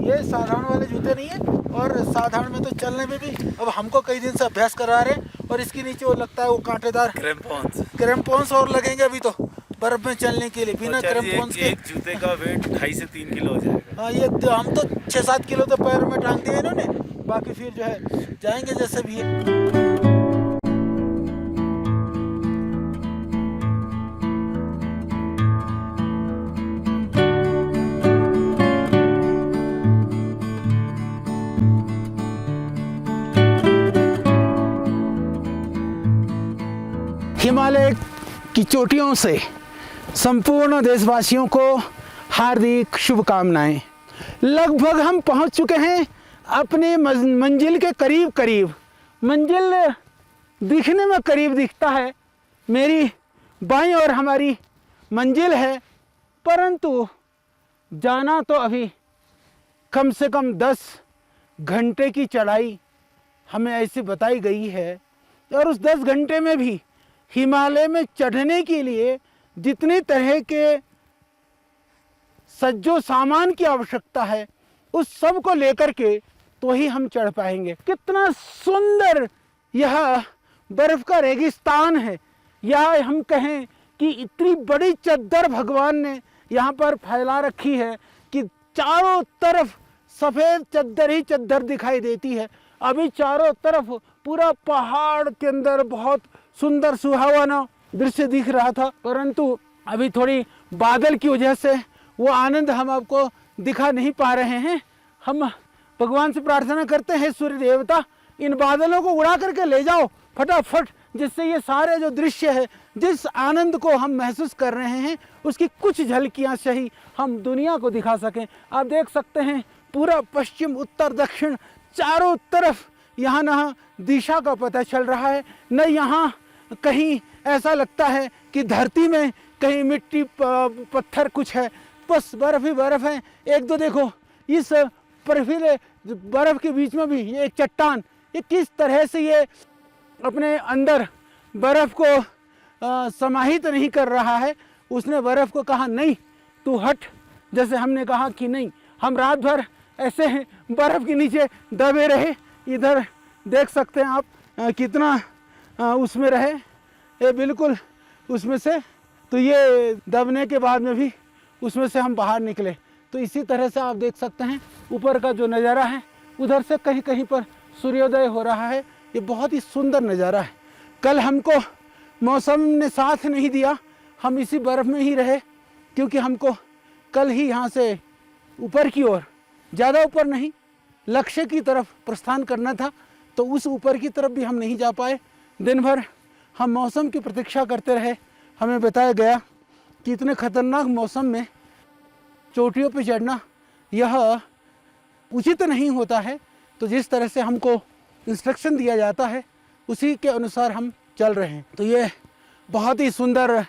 S3: ये साधारण वाले जूते नहीं है, और साधारण में तो चलने में भी अब हमको कई दिन से अभ्यास करा रहे हैं, और इसके नीचे वो लगता है वो कांटेदार क्रैम्पॉन्स और लगेंगे अभी तो बर्फ में चलने के लिए बिना क्रैम्पॉन्स के।
S4: एक जूते का वेट 2.5 से 3 किलो हो जाएगा।
S3: हाँ, ये तो हम तो 6-7 किलो तो पैर में टांग दिए इन्होंने, बाकी फिर जो है जाएंगे जैसे भी है। हिमालय की चोटियों से संपूर्ण देशवासियों को हार्दिक शुभकामनाएं। लगभग हम पहुंच चुके हैं अपने मंजिल के करीब करीब। मंजिल दिखने में करीब दिखता है, मेरी बाईं ओर हमारी मंजिल है, परंतु जाना तो अभी कम से कम 10 घंटे की चढ़ाई हमें ऐसी बताई गई है। और उस 10 घंटे में भी हिमालय में चढ़ने के लिए जितनी तरह के सज्जो सामान की आवश्यकता है, उस सब को लेकर के तो ही हम चढ़ पाएंगे। कितना सुंदर यह बर्फ का रेगिस्तान है, या हम कहें कि इतनी बड़ी चद्दर भगवान ने यहाँ पर फैला रखी है कि चारों तरफ सफ़ेद चद्दर ही चद्दर दिखाई देती है। अभी चारों तरफ पूरा पहाड़ के अंदर बहुत सुंदर सुहावना दृश्य दिख रहा था, परंतु अभी थोड़ी बादल की वजह से वो आनंद हम आपको दिखा नहीं पा रहे हैं। हम भगवान से प्रार्थना करते हैं, सूर्य देवता इन बादलों को उड़ा करके ले जाओ फटाफट, जिससे ये सारे जो दृश्य है, जिस आनंद को हम महसूस कर रहे हैं, उसकी कुछ झलकियाँ सही हम दुनिया को दिखा सकें। आप देख सकते हैं पूरा पश्चिम उत्तर दक्षिण चारों तरफ यहाँ न दिशा का पता चल रहा है, न यहाँ कहीं ऐसा लगता है कि धरती में कहीं मिट्टी पत्थर कुछ है, बस बर्फ ही बर्फ है। एक तो देखो इस बर्फीले बर्फ के बीच में भी ये एक चट्टान, ये किस तरह से ये अपने अंदर बर्फ को समाहित नहीं कर रहा है। उसने बर्फ को कहा नहीं तू हट, जैसे हमने कहा कि नहीं, हम रात भर ऐसे बर्फ के नीचे दबे रहे। इधर देख सकते हैं आप कितना उसमें रहे, ये बिल्कुल उसमें से, तो ये दबने के बाद में भी उसमें से हम बाहर निकले। तो इसी तरह से आप देख सकते हैं ऊपर का जो नज़ारा है, उधर से कहीं कहीं पर सूर्योदय हो रहा है। ये बहुत ही सुंदर नज़ारा है। कल हमको मौसम ने साथ नहीं दिया, हम इसी बर्फ़ में ही रहे, क्योंकि हमको कल ही यहाँ से ऊपर की ओर, ज़्यादा ऊपर नहीं, लक्ष्य की तरफ प्रस्थान करना था, तो उस ऊपर की तरफ भी हम नहीं जा पाए। दिन भर हम मौसम की प्रतीक्षा करते रहे। हमें बताया गया कि इतने खतरनाक मौसम में चोटियों पर चढ़ना यह उचित नहीं होता है। तो जिस तरह से हमको इंस्ट्रक्शन दिया जाता है उसी के अनुसार हम चल रहे हैं। तो ये बहुत ही सुंदर,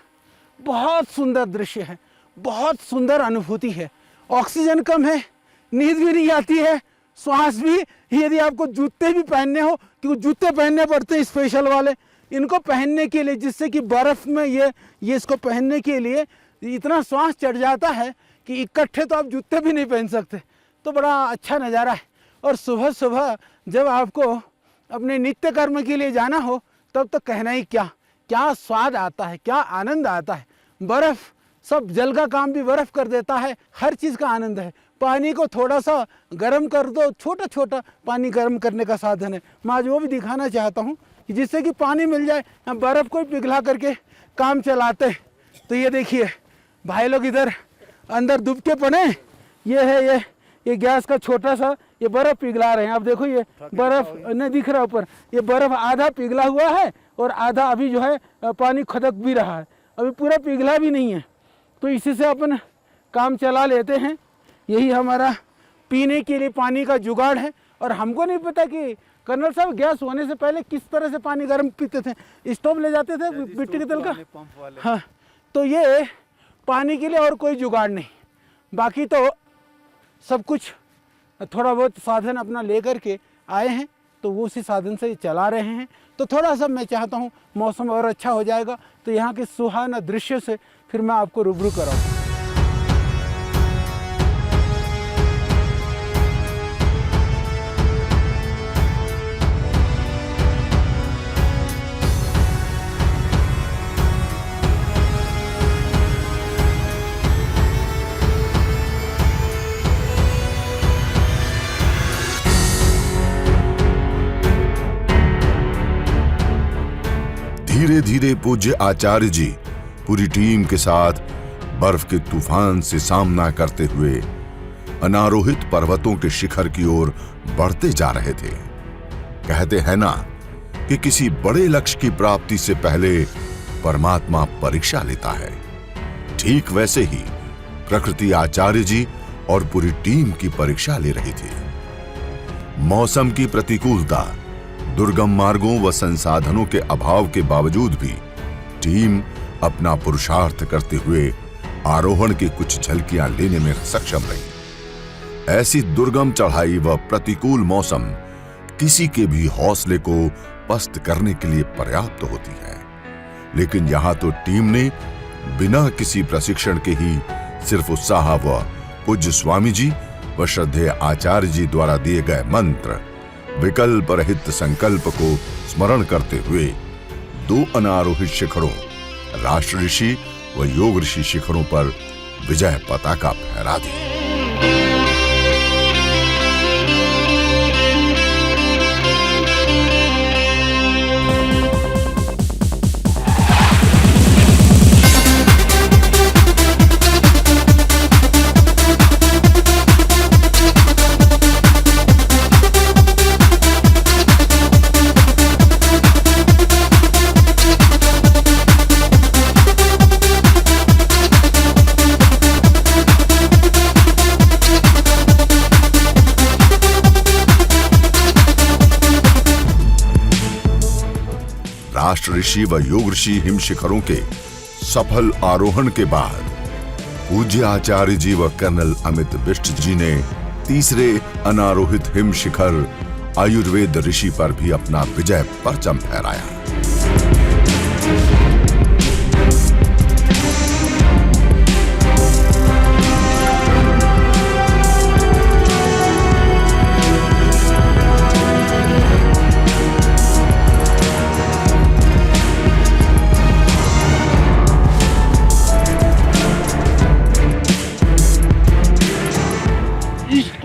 S3: बहुत सुंदर दृश्य है, बहुत सुंदर अनुभूति है। ऑक्सीजन कम है, नींद भी नहीं आती है, श्वास भी, यदि आपको जूते भी पहनने हो, क्योंकि जूते पहनने पड़ते हैं स्पेशल वाले इनको पहनने के लिए, जिससे कि बर्फ़ में ये इसको पहनने के लिए इतना श्वास चढ़ जाता है कि इकट्ठे तो आप जूते भी नहीं पहन सकते। तो बड़ा अच्छा नज़ारा है। और सुबह सुबह जब आपको अपने नित्य कर्म के लिए जाना हो, तब तो कहना ही क्या, क्या स्वाद आता है, क्या आनंद आता है। बर्फ़ सब जल का काम भी बर्फ़ कर देता है, हर चीज़ का आनंद है। पानी को थोड़ा सा गर्म कर दो, छोटा छोटा पानी गर्म करने का साधन है। मैं आज वो भी दिखाना चाहता हूँ कि जिससे कि पानी मिल जाए, बर्फ़ को पिघला करके काम चलाते। तो ये देखिए भाई लोग इधर अंदर दुबके पड़े, ये है ये गैस का छोटा सा ये बर्फ़ पिघला रहे हैं। आप देखो ये बर्फ़ नहीं दिख रहा ऊपर, ये बर्फ़ आधा पिघला हुआ है और आधा अभी जो है पानी खदक भी रहा है, अभी पूरा पिघला भी नहीं है। तो इसी से अपन काम चला लेते हैं। यही हमारा पीने के लिए पानी का जुगाड़ है। और हमको नहीं पता कि कर्नल साहब गैस होने से पहले किस तरह से पानी गर्म पीते थे, स्टोव ले जाते थे मिट्टी के तेल का। हाँ, तो ये पानी के लिए और कोई जुगाड़ नहीं, बाकी तो सब कुछ थोड़ा बहुत साधन अपना लेकर के आए हैं, तो वो उसी साधन से चला रहे हैं। तो थोड़ा सा मैं चाहता हूँ मौसम और अच्छा हो जाएगा तो यहाँ के सुहाना दृश्य से फिर मैं आपको रूबरू कराऊँ।
S1: धीरे धीरे पूज्य आचार्य जी पूरी टीम के साथ बर्फ के तूफान से सामना करते हुए अनारोहित पर्वतों के शिखर की ओर बढ़ते जा रहे थे। कहते हैं ना कि किसी बड़े लक्ष्य की प्राप्ति से पहले परमात्मा परीक्षा लेता है। ठीक वैसे ही प्रकृति आचार्य जी और पूरी टीम की परीक्षा ले रही थी। मौसम की प्रतिकूलता, दुर्गम मार्गों व संसाधनों के अभाव के बावजूद भी टीम अपना पुरुषार्थ करते हुए आरोहण की कुछ झलकियां लेने में सक्षम रही। ऐसी दुर्गम चढ़ाई व प्रतिकूल मौसम किसी के भी हौसले को पस्त करने के लिए पर्याप्त होती है, लेकिन यहां तो टीम ने बिना किसी प्रशिक्षण के ही सिर्फ उत्साह व पूज्य स्वामी जी व श्रद्धेय आचार्य जी द्वारा दिए गए मंत्र, विकल्प रहित संकल्प को स्मरण करते हुए 2 अनारोहित शिखरों, राष्ट्र ऋषि व योग ऋषि शिखरों पर विजय पताका फहरा दी। राष्ट्र ऋषि व योग ऋषि हिम शिखरों के सफल आरोहण के बाद पूज्य आचार्य जी व कर्नल अमित बिष्ट जी ने तीसरे अनारोहित हिम शिखर आयुर्वेद ऋषि पर भी अपना विजय परचम फहराया।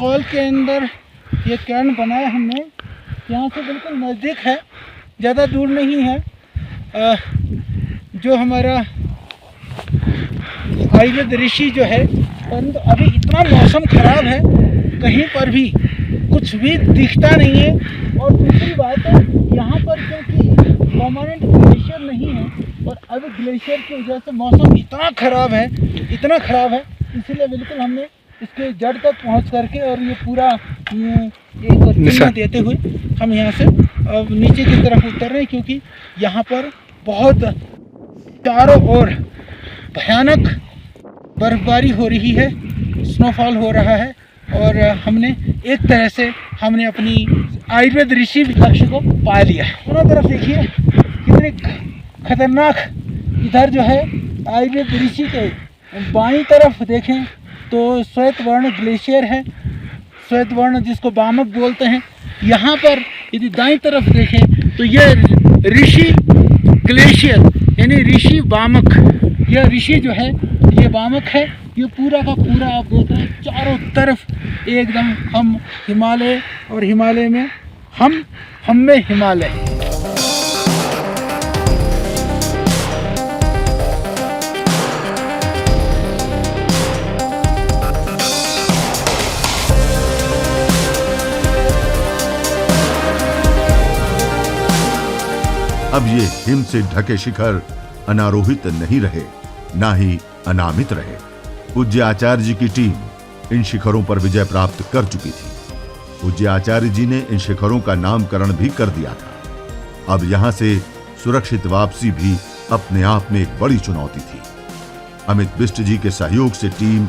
S3: कॉल के अंदर ये कैंप बनाया हमने, यहाँ से बिल्कुल नज़दीक है, ज़्यादा दूर नहीं है। जो हमारा आयुर्वेद ऋषि जो है, परंतु अभी इतना मौसम ख़राब है, कहीं पर भी कुछ भी दिखता नहीं है। और दूसरी बात है, यहाँ पर क्योंकि परमानेंट ग्लेशियर नहीं है और अभी ग्लेशियर की वजह से मौसम इतना ख़राब है, इसलिए बिल्कुल हमने इसके जड़ तक पहुंच करके और ये पूरा एक निशान देते हुए हम यहाँ से अब नीचे की तरफ उतर रहे हैं, क्योंकि यहाँ पर बहुत चारों ओर भयानक बर्फबारी हो रही है, स्नोफॉल हो रहा है। और हमने एक तरह से अपनी आयुर्वेद ऋषि लक्ष्य को पा लिया है। दोनों तरफ देखिए कितने खतरनाक, इधर जो है आयुर्वेद ऋषि के बाईं तरफ देखें तो श्वेत वर्ण ग्लेशियर है, श्वेत वर्ण जिसको बामक बोलते हैं। यहाँ पर यदि दाईं तरफ देखें तो यह ऋषि ग्लेशियर यानी ऋषि बामक, यह ऋषि जो है ये बामक है। ये पूरा का पूरा आप देख रहे हैं चारों तरफ एकदम हम हिमालय और हिमालय में हम में हिमालय।
S1: अब ये हिम से ढके शिखर अनारोहित नहीं रहे, ना ही अनामित रहे। पूज्य आचार्य जी की टीम इन शिखरों पर विजय प्राप्त कर चुकी थी। पूज्य आचार्य जी ने इन शिखरों का नामकरण भी कर दिया था। अब यहां से सुरक्षित वापसी भी अपने आप में एक बड़ी चुनौती थी। अमित बिष्ट जी के सहयोग से टीम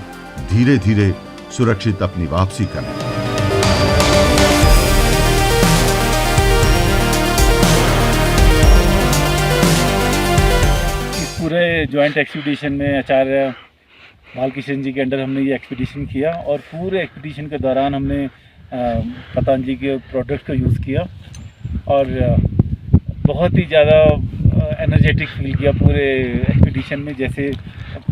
S1: धीरे धीरे सुरक्षित अपनी वापसी कर रही।
S4: इस पूरे ज्वाइंट एक्सपीडिशन में आचार्य बालकिशन जी के अंडर हमने ये एक्सपीडिशन किया और पूरे एक्सपीडिशन के दौरान हमने पतंजलि के प्रोडक्ट का यूज़ किया और बहुत ही ज़्यादा एनर्जेटिक फील किया पूरे एक्सपीडिशन में। जैसे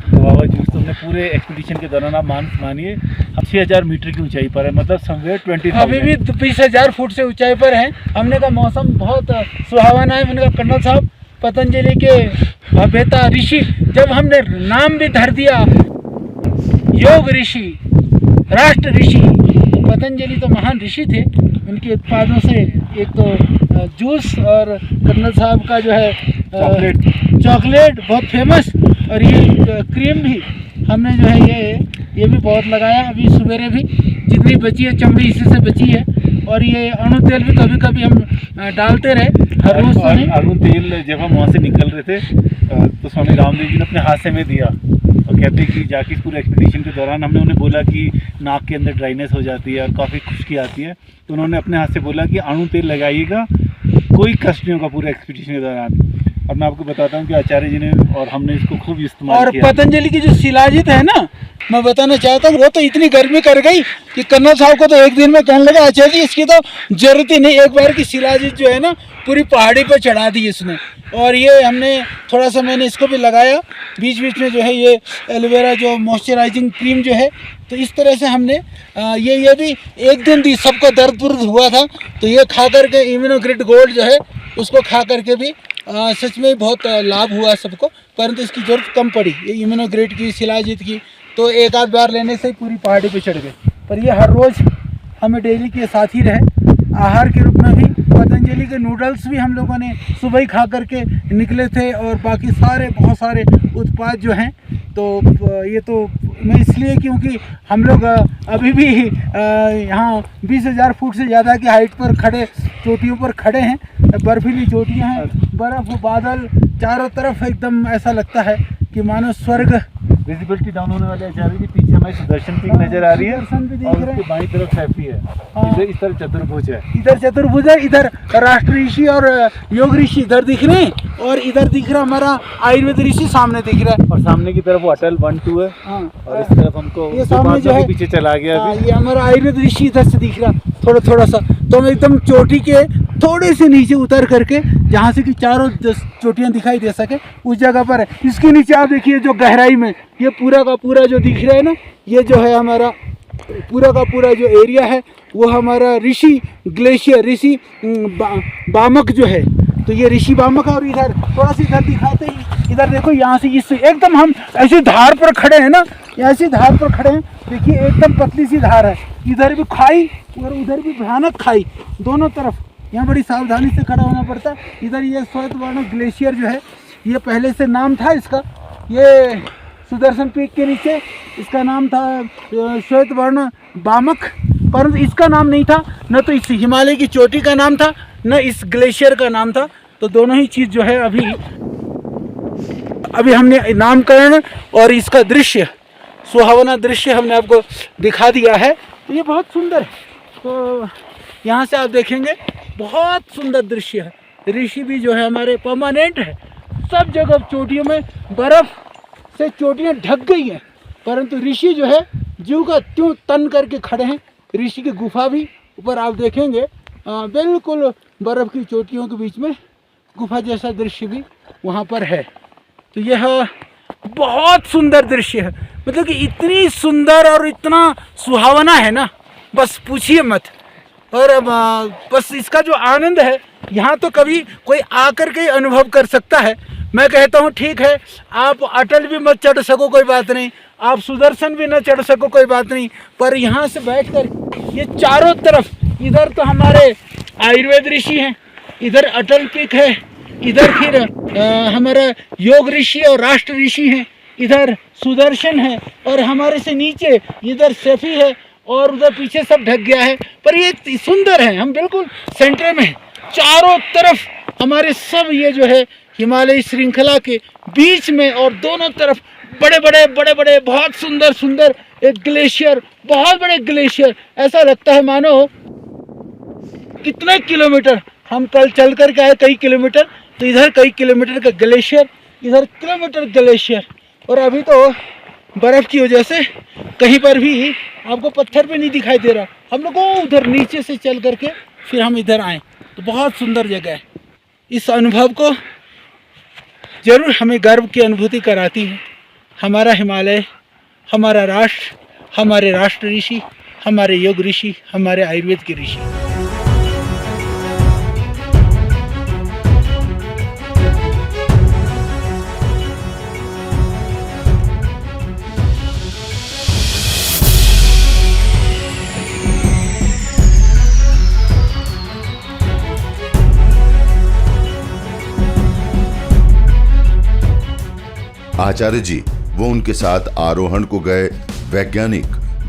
S4: गुआवा जूस तो हमने पूरे एक्सपीडिशन के दौरान आप मानिए 6000 मीटर की ऊंचाई पर है, मतलब समवेयर 20,000।
S2: अभी भी 20,000 फुट से ऊंचाई पर हैं। हमने कहा मौसम बहुत सुहावना है। मैंने कहा कर्नल साहब पतंजलि के भव्यता ऋषि, जब हमने नाम भी धर दिया योग ऋषि, राष्ट्र ऋषि, पतंजलि तो महान ऋषि थे। उनके उत्पादों से एक तो जूस और कर्नल साहब का जो है चॉकलेट बहुत फेमस, और ये क्रीम भी हमने जो है ये भी बहुत लगाया। अभी सवेरे भी जितनी बची है चमड़ी इसी से बची है, और ये अणु तेल भी कभी कभी हम डालते रहे, हर रोज तो नहीं।
S4: अणु तेल जब हम वहाँ से निकल रहे थे तो स्वामी रामदेव जी ने अपने हाथ से में दिया और कहते कि जाके इस पूरे एक्सपीडिशन के दौरान हमने उन्हें बोला कि नाक के अंदर ड्राइनेस हो जाती है और काफ़ी खुश्की आती है, तो उन्होंने अपने हाथ से बोला कि अणु तेल लगाइएगा, कोई कष्ट नहीं होगा पूरे एक्सपीडिशन के दौरान। और मैं आपको बताता हूँ कि आचार्य जी ने और हमने इसको खूब इस्तेमाल
S2: और
S4: किया।
S2: पतंजलि की जो शिलाजित है ना, मैं बताना चाहता हूँ, वो तो इतनी गर्मी कर गई कि कर्नल साहब को तो एक दिन में कहने लगा आचार्य जी इसकी तो जरूरत ही नहीं। एक बार की शिलाजित जो है ना पूरी पहाड़ी पर चढ़ा दी इसने। और ये हमने थोड़ा सा मैंने इसको भी लगाया बीच बीच में, जो है ये एलोवेरा जो मॉइस्चराइजिंग क्रीम जो है, तो इस तरह से हमने ये भी एक दिन दी। सबको दर्द वर्द हुआ था तो ये खा करके इम्यूनोग्रेड गोल्ड जो है उसको खा करके भी सच में बहुत लाभ हुआ सबको, परंतु इसकी ज़रूरत कम पड़ी ये इम्यूनोग्रेड की, शिलाजीत की, तो एक आध बार लेने से ही पूरी पहाड़ी पे चढ़ गए। पर ये हर रोज़ हमें डेली के साथ ही रहे। आहार के रूप में भी पतंजलि के नूडल्स भी हम लोगों ने सुबह ही खा करके निकले थे, और बाकी सारे बहुत सारे उत्पाद जो हैं, तो ये तो मैं इसलिए क्योंकि हम लोग अभी भी यहाँ 20,000 फुट से ज़्यादा की हाइट पर खड़े, चोटियों पर खड़े हैं। बर्फीली चोटियाँ हैं, बर्फ़, बादल चारों तरफ, एकदम ऐसा लगता है कि मानो स्वर्ग।
S4: विजिबिलिटी डाउन होने वाले आचार्य जी पीछे हमें सुदर्शन पीक नजर आ रही है,
S2: सुदर्शन भी दिख
S4: और
S2: रहे हैं।
S4: उसके बाईं तरफ सैफी है। इधर इस तरफ चतुर्भुज है,
S2: इधर चतुर्भुज है, इधर राष्ट्र ऋषि और योग ऋषि इधर दिख रहे हैं, और इधर दिख रहा हमारा आयुर्वेद ऋषि सामने दिख रहा है।
S4: और सामने की तरफ वो अटल 1-2 है।
S2: हाँ,
S4: और इस तरफ हमको
S2: ये सामने जो है
S4: पीछे चला गया अभी।
S2: ये हमारा आयुर्वेद ऋषि इधर से दिख रहा थोड़ा सा। तो हम एकदम चोटी के थोड़े से नीचे उतर करके, जहाँ से कि चारों चोटियाँ दिखाई दे सके, उस जगह पर है। इसके नीचे आप देखिए जो गहराई में ये पूरा का पूरा जो दिख रहा है ना, ये जो है हमारा पूरा का पूरा जो एरिया है वो हमारा ऋषि ग्लेशियर, ऋषि बामक जो है, तो ये ऋषि बामक है। और इधर थोड़ा सा इधर दिखाते ही, इधर देखो, यहाँ से इस एकदम हम ऐसी धार पर खड़े हैं ना, ऐसी धार पर खड़े हैं, देखिए एकदम पतली सी धार है। इधर भी खाई और उधर भी भयानक खाई, दोनों तरफ। यहाँ बड़ी सावधानी से खड़ा होना पड़ता है। इधर ये श्वेतवर्ण ग्लेशियर जो है, ये पहले से नाम था इसका, ये सुदर्शन पीक के नीचे इसका नाम था श्वेतवर्ण बामक, परंतु इसका नाम नहीं था, न तो इस हिमालय की चोटी का नाम था, न इस ग्लेशियर का नाम था। तो दोनों ही चीज़ जो है अभी हमने नामकरण और इसका दृश्य, सुहावना दृश्य हमने आपको दिखा दिया है। तो ये बहुत सुंदर है। तो यहाँ से आप देखेंगे बहुत सुंदर दृश्य है। ऋषि भी जो है हमारे परमानेंट है, सब जगह चोटियों में बर्फ़ से चोटियाँ ढक गई हैं, परंतु ऋषि जो है ज्यों का त्यों तन करके खड़े हैं। ऋषि की गुफा भी ऊपर आप देखेंगे, बिल्कुल बर्फ़ की चोटियों के बीच में गुफा जैसा दृश्य भी वहाँ पर है। तो यह बहुत सुंदर दृश्य है, मतलब कि इतनी सुंदर और इतना सुहावना है ना, बस पूछिए मत। और बस इसका जो आनंद है यहाँ तो कभी कोई आकर के अनुभव कर सकता है। मैं कहता हूँ ठीक है, आप अटल भी मत चढ़ सको कोई बात नहीं, आप सुदर्शन भी न चढ़ सको कोई बात नहीं, पर यहाँ से बैठकर ये चारों तरफ, इधर तो हमारे आयुर्वेद ऋषि हैं, इधर अटल पीक है, इधर फिर हमारा योग ऋषि और राष्ट्र ऋषि हैं,
S3: इधर सुदर्शन है और हमारे से नीचे इधर सफी है और उधर पीछे सब ढक गया है। पर ये सुंदर है, हम बिल्कुल सेंटर में हैं। चारों तरफ हमारे सब ये जो है हिमालय श्रृंखला के बीच में और दोनों तरफ बड़े बड़े बहुत सुंदर सुंदर एक ग्लेशियर, बहुत बड़े ग्लेशियर। ऐसा लगता है मानो कितने किलोमीटर हम कल चल कर के आए, कई किलोमीटर, तो इधर कई किलोमीटर का ग्लेशियर, इधर किलोमीटर ग्लेशियर। और अभी तो बर्फ़ की वजह से कहीं पर भी आपको पत्थर पे नहीं दिखाई दे रहा। हम लोग उधर नीचे से चल करके फिर हम इधर आए, तो बहुत सुंदर जगह है। इस अनुभव को ज़रूर हमें गर्व की अनुभूति कराती है। हमारा हिमालय, हमारा राष्ट्र, हमारे राष्ट्र ऋषि, हमारे योग ऋषि, हमारे आयुर्वेद के ऋषि।
S1: आचार्य जी, वो उनके साथ आरोहण को गए वैज्ञानिक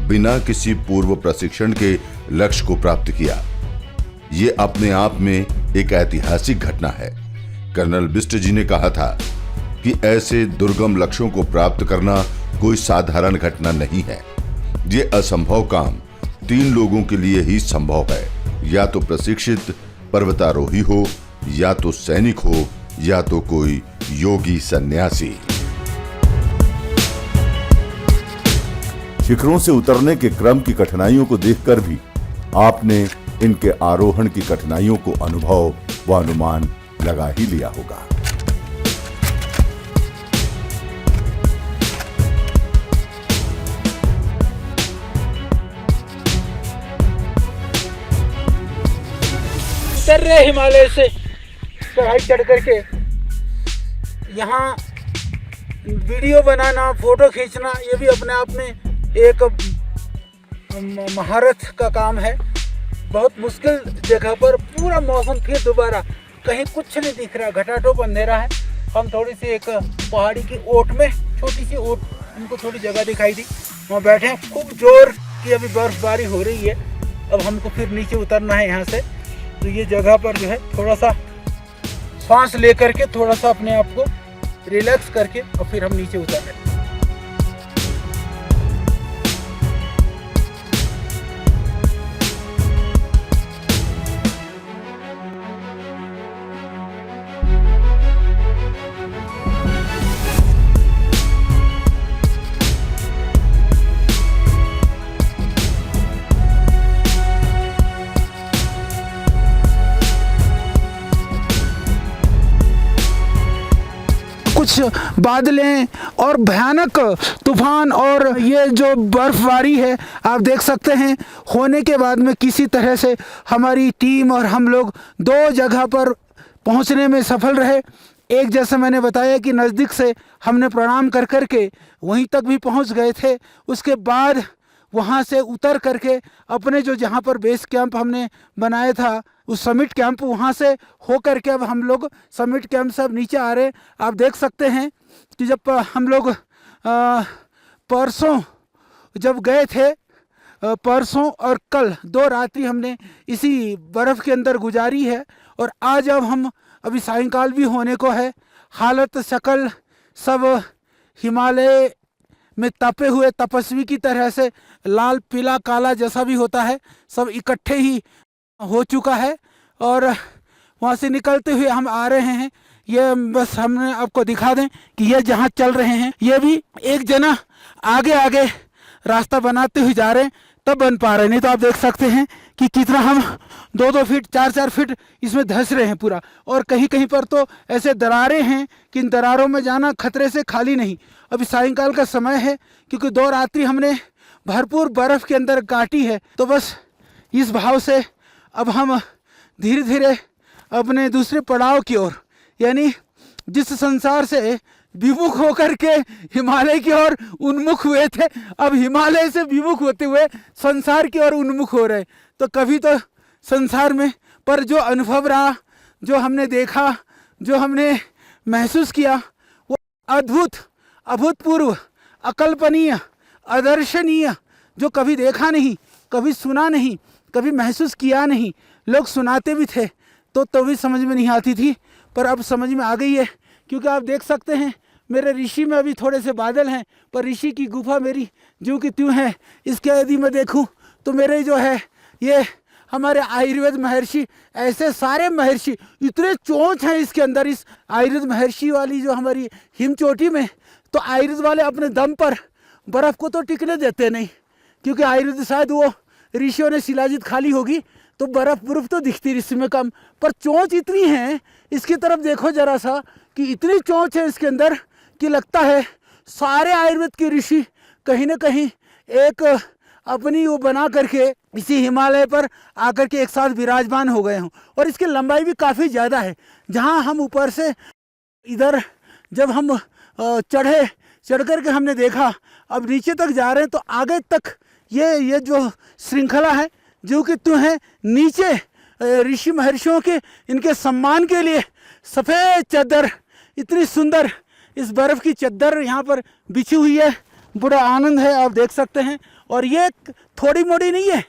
S1: बिना किसी पूर्व प्रशिक्षण के लक्ष्य को प्राप्त किया। ये अपने आप में एक ऐतिहासिक घटना है। कर्नल बिष्ट जी ने कहा था कि ऐसे दुर्गम लक्ष्यों को प्राप्त करना कोई साधारण घटना नहीं है। ये असंभव काम 3 लोगों के लिए ही संभव है, या तो प्रशिक्षित पर्वतारोही हो, या तो सैनिक हो, या तो कोई योगी सन्यासी। शिखरों से उतरने के क्रम की कठिनाइयों को देखकर भी आपने इनके आरोहण की कठिनाइयों को अनुभव व अनुमान लगा ही लिया होगा।
S3: उतर रहे हिमालय से चढ़ाई चढ़ करके, यहाँ वीडियो बनाना, फोटो खींचना, ये भी अपने आप में एक महारत का काम है। बहुत मुश्किल जगह पर पूरा मौसम फिर दोबारा, कहीं कुछ नहीं दिख रहा, घटाटोप अंधेरा है। हम थोड़ी सी एक पहाड़ी की ओट में, छोटी सी ओट, हमको थोड़ी जगह दिखाई दी, वहाँ बैठे हैं। खूब जोर की अभी बर्फबारी हो रही है। अब हमको फिर नीचे उतरना है यहाँ से। तो ये जगह पर जो है थोड़ा सा सांस ले करके, थोड़ा सा अपने आप को रिलैक्स करके और फिर हम नीचे उतर रहे हैं। कुछ बादलें और भयानक तूफान और ये जो बर्फबारी है आप देख सकते हैं, होने के बाद में किसी तरह से हमारी टीम और हम लोग 2 जगह पर पहुंचने में सफल रहे। एक, जैसे मैंने बताया कि नज़दीक से हमने प्रणाम कर कर के वहीं तक भी पहुंच गए थे। उसके बाद वहां से उतर करके अपने जो जहां पर बेस कैंप हमने बनाया था, उस समिट कैंप, वहाँ से हो करके अब हम लोग समिट कैंप से अब नीचे आ रहे हैं। आप देख सकते हैं कि जब हम लोग परसों जब गए थे, परसों और कल 2 रात्रि हमने इसी बर्फ़ के अंदर गुजारी है। और आज अब हम अभी सायंकाल भी होने को है। हालत शकल सब हिमालय में तपे हुए तपस्वी की तरह से लाल पीला काला जैसा भी होता है, सब इकट्ठे ही हो चुका है। और वहाँ से निकलते हुए हम आ रहे हैं। ये बस हमने आपको दिखा दें कि ये जहाँ चल रहे हैं, ये भी एक जना आगे आगे रास्ता बनाते हुए जा रहे हैं, तब बन पा रहे, नहीं तो आप देख सकते हैं कि कितना हम 2-2 फीट 4-4 फीट इसमें धंस रहे हैं पूरा। और कहीं कहीं पर तो ऐसे दरारें हैं कि इन दरारों में जाना खतरे से खाली नहीं। अभी सायंकाल का समय है, क्योंकि 2 रात्रि हमने भरपूर बर्फ़ के अंदर काटी है। तो बस इस भाव से अब हम धीरे धीरे अपने दूसरे पड़ाव की ओर, यानी जिस संसार से विमुख होकर के हिमालय की ओर उन्मुख हुए थे, अब हिमालय से विमुख होते हुए संसार की ओर उन्मुख हो रहे। तो कभी तो संसार में पर जो अनुभव रहा, जो हमने देखा, जो हमने महसूस किया, वो अद्भुत अभूतपूर्व, अकल्पनीय, अदर्शनीय, जो कभी देखा नहीं, कभी सुना नहीं, कभी महसूस किया नहीं। लोग सुनाते भी थे तो भी समझ में नहीं आती थी, पर अब समझ में आ गई है। क्योंकि आप देख सकते हैं मेरे ऋषि में अभी थोड़े से बादल हैं, पर ऋषि की गुफा मेरी ज्यों की त्यों है। इसके यदि मैं देखूं तो मेरे जो है ये हमारे आयुर्वेद महर्षि, ऐसे सारे महर्षि, इतने चोंच हैं इसके अंदर, इस आयुर्वेद महर्षि वाली जो हमारी हिम चोटी में। तो आयुर्वेद वाले अपने दम पर बर्फ़ को तो टिकने देते नहीं, क्योंकि आयुर्वेद शायद वो ऋषियों ने शिलाजित खाली होगी तो बर्फ़ तो दिखती इसमें कम, पर चोंच इतनी है इसकी तरफ देखो जरा सा, कि इतनी चोंच है इसके अंदर कि लगता है सारे आयुर्वेद के ऋषि कहीं ना कहीं एक अपनी वो बना करके इसी हिमालय पर आकर के एक साथ विराजमान हो गए हों। और इसकी लंबाई भी काफ़ी ज़्यादा है। जहाँ हम ऊपर से इधर जब हम चढ़ कर के हमने देखा, अब नीचे तक जा रहे हैं तो आगे तक ये जो श्रृंखला है जो कि तू है नीचे ऋषि महर्षियों के इनके सम्मान के लिए सफ़ेद चादर, इतनी सुंदर इस बर्फ़ की चादर यहाँ पर बिछी हुई है। बड़ा आनंद है, आप देख सकते हैं। और ये थोड़ी मोड़ी नहीं है,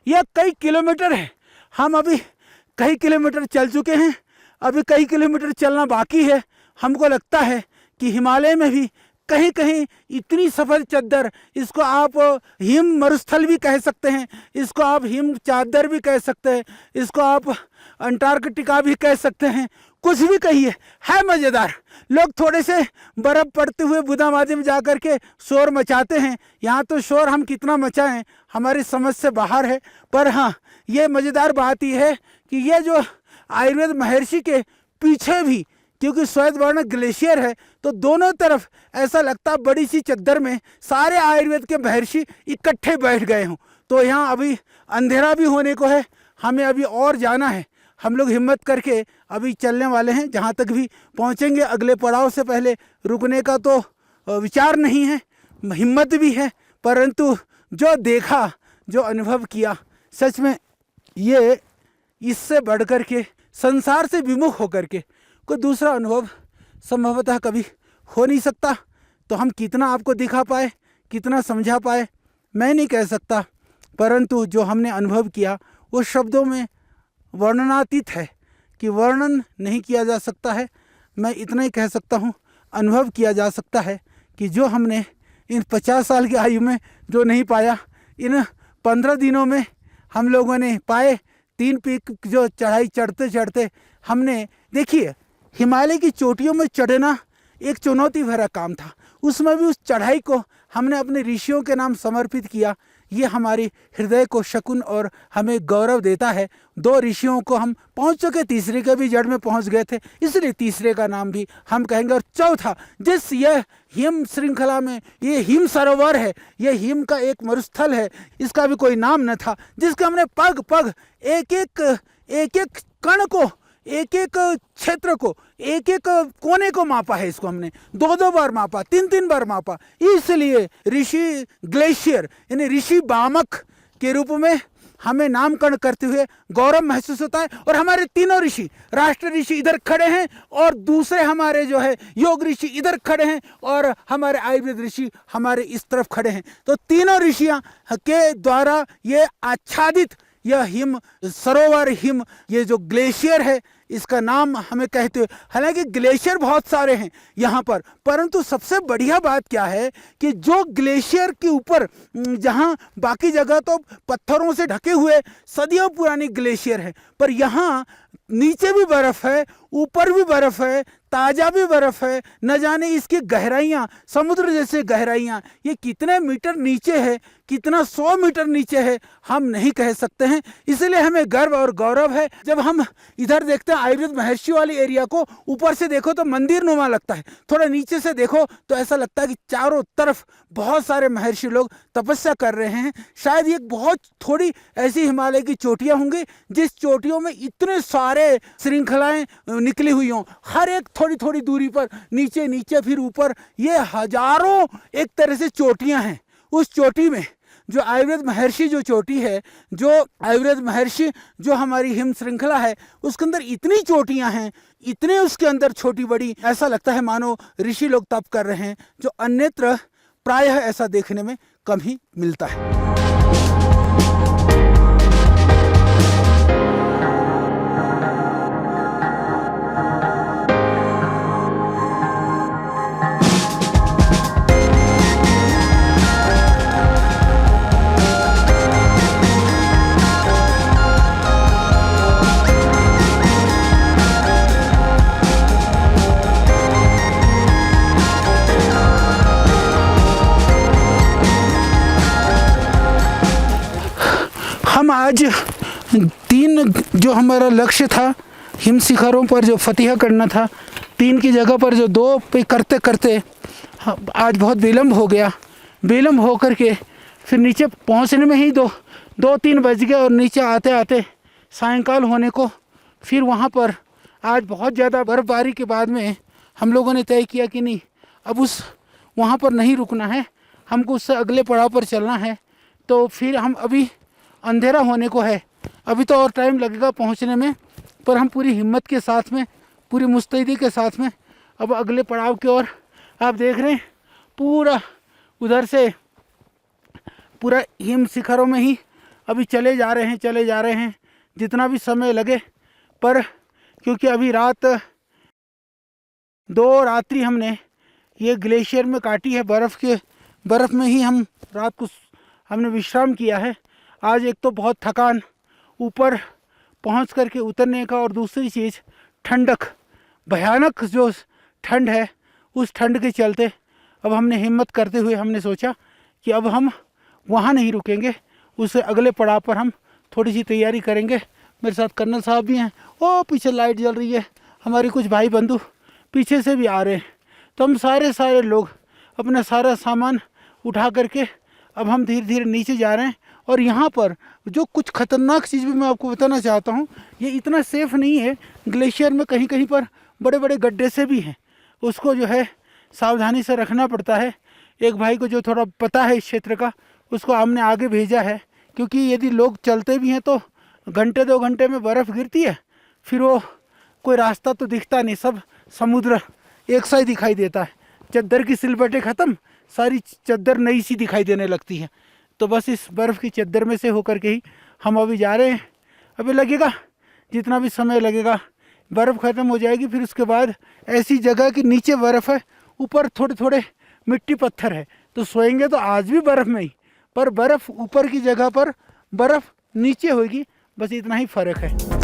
S3: ये कई किलोमीटर है। हम अभी कई किलोमीटर चल चुके हैं, अभी कई किलोमीटर चलना बाकी है। हमको लगता है कि हिमालय में भी कहीं कहीं इतनी सफ़ेद चादर, इसको आप हिम मरुस्थल भी कह सकते हैं, इसको आप हिम चादर भी कह सकते हैं, इसको आप अंटार्कटिका भी कह सकते हैं, कुछ भी कहिए, है मज़ेदार। लोग थोड़े से बर्फ़ पड़ते हुए बुदामादी में जा कर के शोर मचाते हैं। यहाँ तो शोर हम कितना मचाएं हमारी समझ से बाहर है। पर हाँ, ये मज़ेदार बात यह है कि ये जो आयुर्वेद महर्षि के पीछे भी, क्योंकि श्वेतवर्ण ग्लेशियर है तो दोनों तरफ ऐसा लगता बड़ी सी चद्दर में सारे आयुर्वेद के महर्षि इकट्ठे बैठ गए हों। तो यहाँ अभी अंधेरा भी होने को है, हमें अभी और जाना है। हम लोग हिम्मत करके अभी चलने वाले हैं, जहाँ तक भी पहुँचेंगे। अगले पड़ाव से पहले रुकने का तो विचार नहीं है, हिम्मत भी है, परंतु जो देखा, जो अनुभव किया, सच में ये इससे बढ़ कर के संसार से विमुख होकर के कोई दूसरा अनुभव संभवतः कभी हो नहीं सकता। तो हम कितना आपको दिखा पाए, कितना समझा पाए, मैं नहीं कह सकता, परंतु जो हमने अनुभव किया वो शब्दों में वर्णनातीत है कि वर्णन नहीं किया जा सकता है। मैं इतना ही कह सकता हूँ, अनुभव किया जा सकता है कि जो हमने इन 50 साल की आयु में जो नहीं पाया, इन 15 दिनों में हम लोगों ने पाए। 3 पीक जो चढ़ाई चढ़ते चढ़ते हमने, देखिए हिमालय की चोटियों में चढ़ना एक चुनौती भरा काम था, उसमें भी उस चढ़ाई को हमने अपने ऋषियों के नाम समर्पित किया। ये हमारी हृदय को शकून और हमें गौरव देता है। 2 ऋषियों को हम पहुंच चुके, तीसरे के भी जड़ में पहुंच गए थे, इसलिए तीसरे का नाम भी हम कहेंगे। और चौथा, जिस यह हिम श्रृंखला में ये हिम सरोवर है, ये हिम का एक मरुस्थल है, इसका भी कोई नाम न था, जिसका हमने पग पग एक एक कण को, एक एक क्षेत्र को, एक एक कोने को मापा है। इसको हमने 2-2 बार मापा, 3-3 बार मापा। इसलिए ऋषि ग्लेशियर यानी ऋषि बामक के रूप में हमें नामकरण करते हुए गौरव महसूस होता है। और हमारे तीनों ऋषि, राष्ट्र ऋषि इधर खड़े हैं, और दूसरे हमारे जो है योग ऋषि इधर खड़े हैं, और हमारे आयुर्वेद ऋषि हमारे इस तरफ खड़े हैं। तो तीनों ऋषियों के द्वारा ये आच्छादित यह हिम सरोवर, हिम ये जो ग्लेशियर है, इसका नाम हमें कहते हुए, हालांकि ग्लेशियर बहुत सारे हैं यहाँ पर, परंतु सबसे बढ़िया बात क्या है कि जो ग्लेशियर के ऊपर, जहाँ बाकी जगह तो पत्थरों से ढके हुए सदियों पुरानी ग्लेशियर है, पर यहाँ नीचे भी बर्फ़ है, ऊपर भी बर्फ़ है, ताज़ा भी बर्फ़ है। न जाने इसकी गहराइयाँ, समुद्र जैसे गहराइयाँ, ये कितने मीटर नीचे है, कितना 100 मीटर नीचे है, हम नहीं कह सकते हैं। इसलिए हमें गर्व और गौरव है। जब हम इधर देखते हैं आयुर्वेद महर्षि वाली एरिया को, ऊपर से देखो तो मंदिर नुमा लगता है, थोड़ा नीचे से देखो तो ऐसा लगता है कि चारों तरफ बहुत सारे महर्षि लोग तपस्या कर रहे हैं। शायद ये बहुत थोड़ी ऐसी हिमालय की चोटियाँ होंगी जिस चोटियों में इतने सारे श्रृंखलाएं निकली हुई हों, हर एक थोड़ी थोड़ी दूरी पर, नीचे नीचे फिर ऊपर, ये हजारों एक तरह से चोटियां हैं। उस चोटी में जो आयुर्वेद महर्षि जो चोटी है, जो आयुर्वेद महर्षि जो हमारी हिम श्रृंखला है, उसके अंदर इतनी चोटियां हैं, इतने उसके अंदर छोटी बड़ी, ऐसा लगता है मानो ऋषि लोग तप कर रहे हैं, जो अन्यत्र प्रायः ऐसा देखने में कम ही मिलता है। हम आज 3 जो हमारा लक्ष्य था हिम शिखरों पर जो फतह करना था, 3 की जगह पर जो 2 पे करते करते आज बहुत विलम्ब हो गया। विलम्ब हो कर के फिर नीचे पहुंचने में ही 2-3 बज गए और नीचे आते आते सायंकाल होने को। फिर वहां पर आज बहुत ज़्यादा बर्फ़बारी के बाद में हम लोगों ने तय किया कि नहीं, अब वहाँ पर नहीं रुकना है, हमको उससे अगले पड़ाव पर चलना है। तो फिर हम अभी अंधेरा होने को है, अभी तो और टाइम लगेगा पहुंचने में, पर हम पूरी हिम्मत के साथ में, पूरी मुस्तैदी के साथ में अब अगले पड़ाव की ओर, आप देख रहे हैं पूरा उधर से पूरा हिम शिखरों में ही अभी चले जा रहे हैं जितना भी समय लगे। पर क्योंकि अभी रात 2 रात्रि हमने ये ग्लेशियर में काटी है, बर्फ़ में ही हम रात को हमने विश्राम किया है। आज एक तो बहुत थकान, ऊपर पहुंच करके उतरने का, और दूसरी चीज़ ठंडक, भयानक जो ठंड है, उस ठंड के चलते अब हमने हिम्मत करते हुए हमने सोचा कि अब हम वहाँ नहीं रुकेंगे, उससे अगले पड़ाव पर हम थोड़ी सी तैयारी करेंगे। मेरे साथ कर्नल साहब भी हैं, ओ पीछे लाइट जल रही है, हमारे कुछ भाई बंधु पीछे से भी आ रहे हैं। तो हम सारे लोग अपना सारा सामान उठा करके अब हम धीरे धीरे नीचे जा रहे हैं। और यहाँ पर जो कुछ ख़तरनाक चीज़ भी मैं आपको बताना चाहता हूँ, ये इतना सेफ़ नहीं है। ग्लेशियर में कहीं कहीं पर बड़े बड़े गड्ढे से भी हैं, उसको जो है सावधानी से रखना पड़ता है। एक भाई को जो थोड़ा पता है इस क्षेत्र का, उसको हमने आगे भेजा है, क्योंकि यदि लोग चलते भी हैं तो घंटे 2 घंटे में बर्फ़ गिरती है, फिर वो कोई रास्ता तो दिखता नहीं, सब समुद्र एक सा ही दिखाई देता है। चद्दर की सिलबटें ख़त्म, सारी चद्दर नई सी दिखाई देने लगती है। तो बस इस बर्फ़ की चद्दर में से होकर के ही हम अभी जा रहे हैं। अभी लगेगा जितना भी समय लगेगा, बर्फ़ ख़त्म हो जाएगी। फिर उसके बाद ऐसी जगह कि नीचे बर्फ़ है, ऊपर थोड़े थोड़े मिट्टी पत्थर है, तो सोएंगे तो आज भी बर्फ़ में ही, पर बर्फ़ ऊपर की जगह पर बर्फ़ नीचे होगी, बस इतना ही फ़र्क है।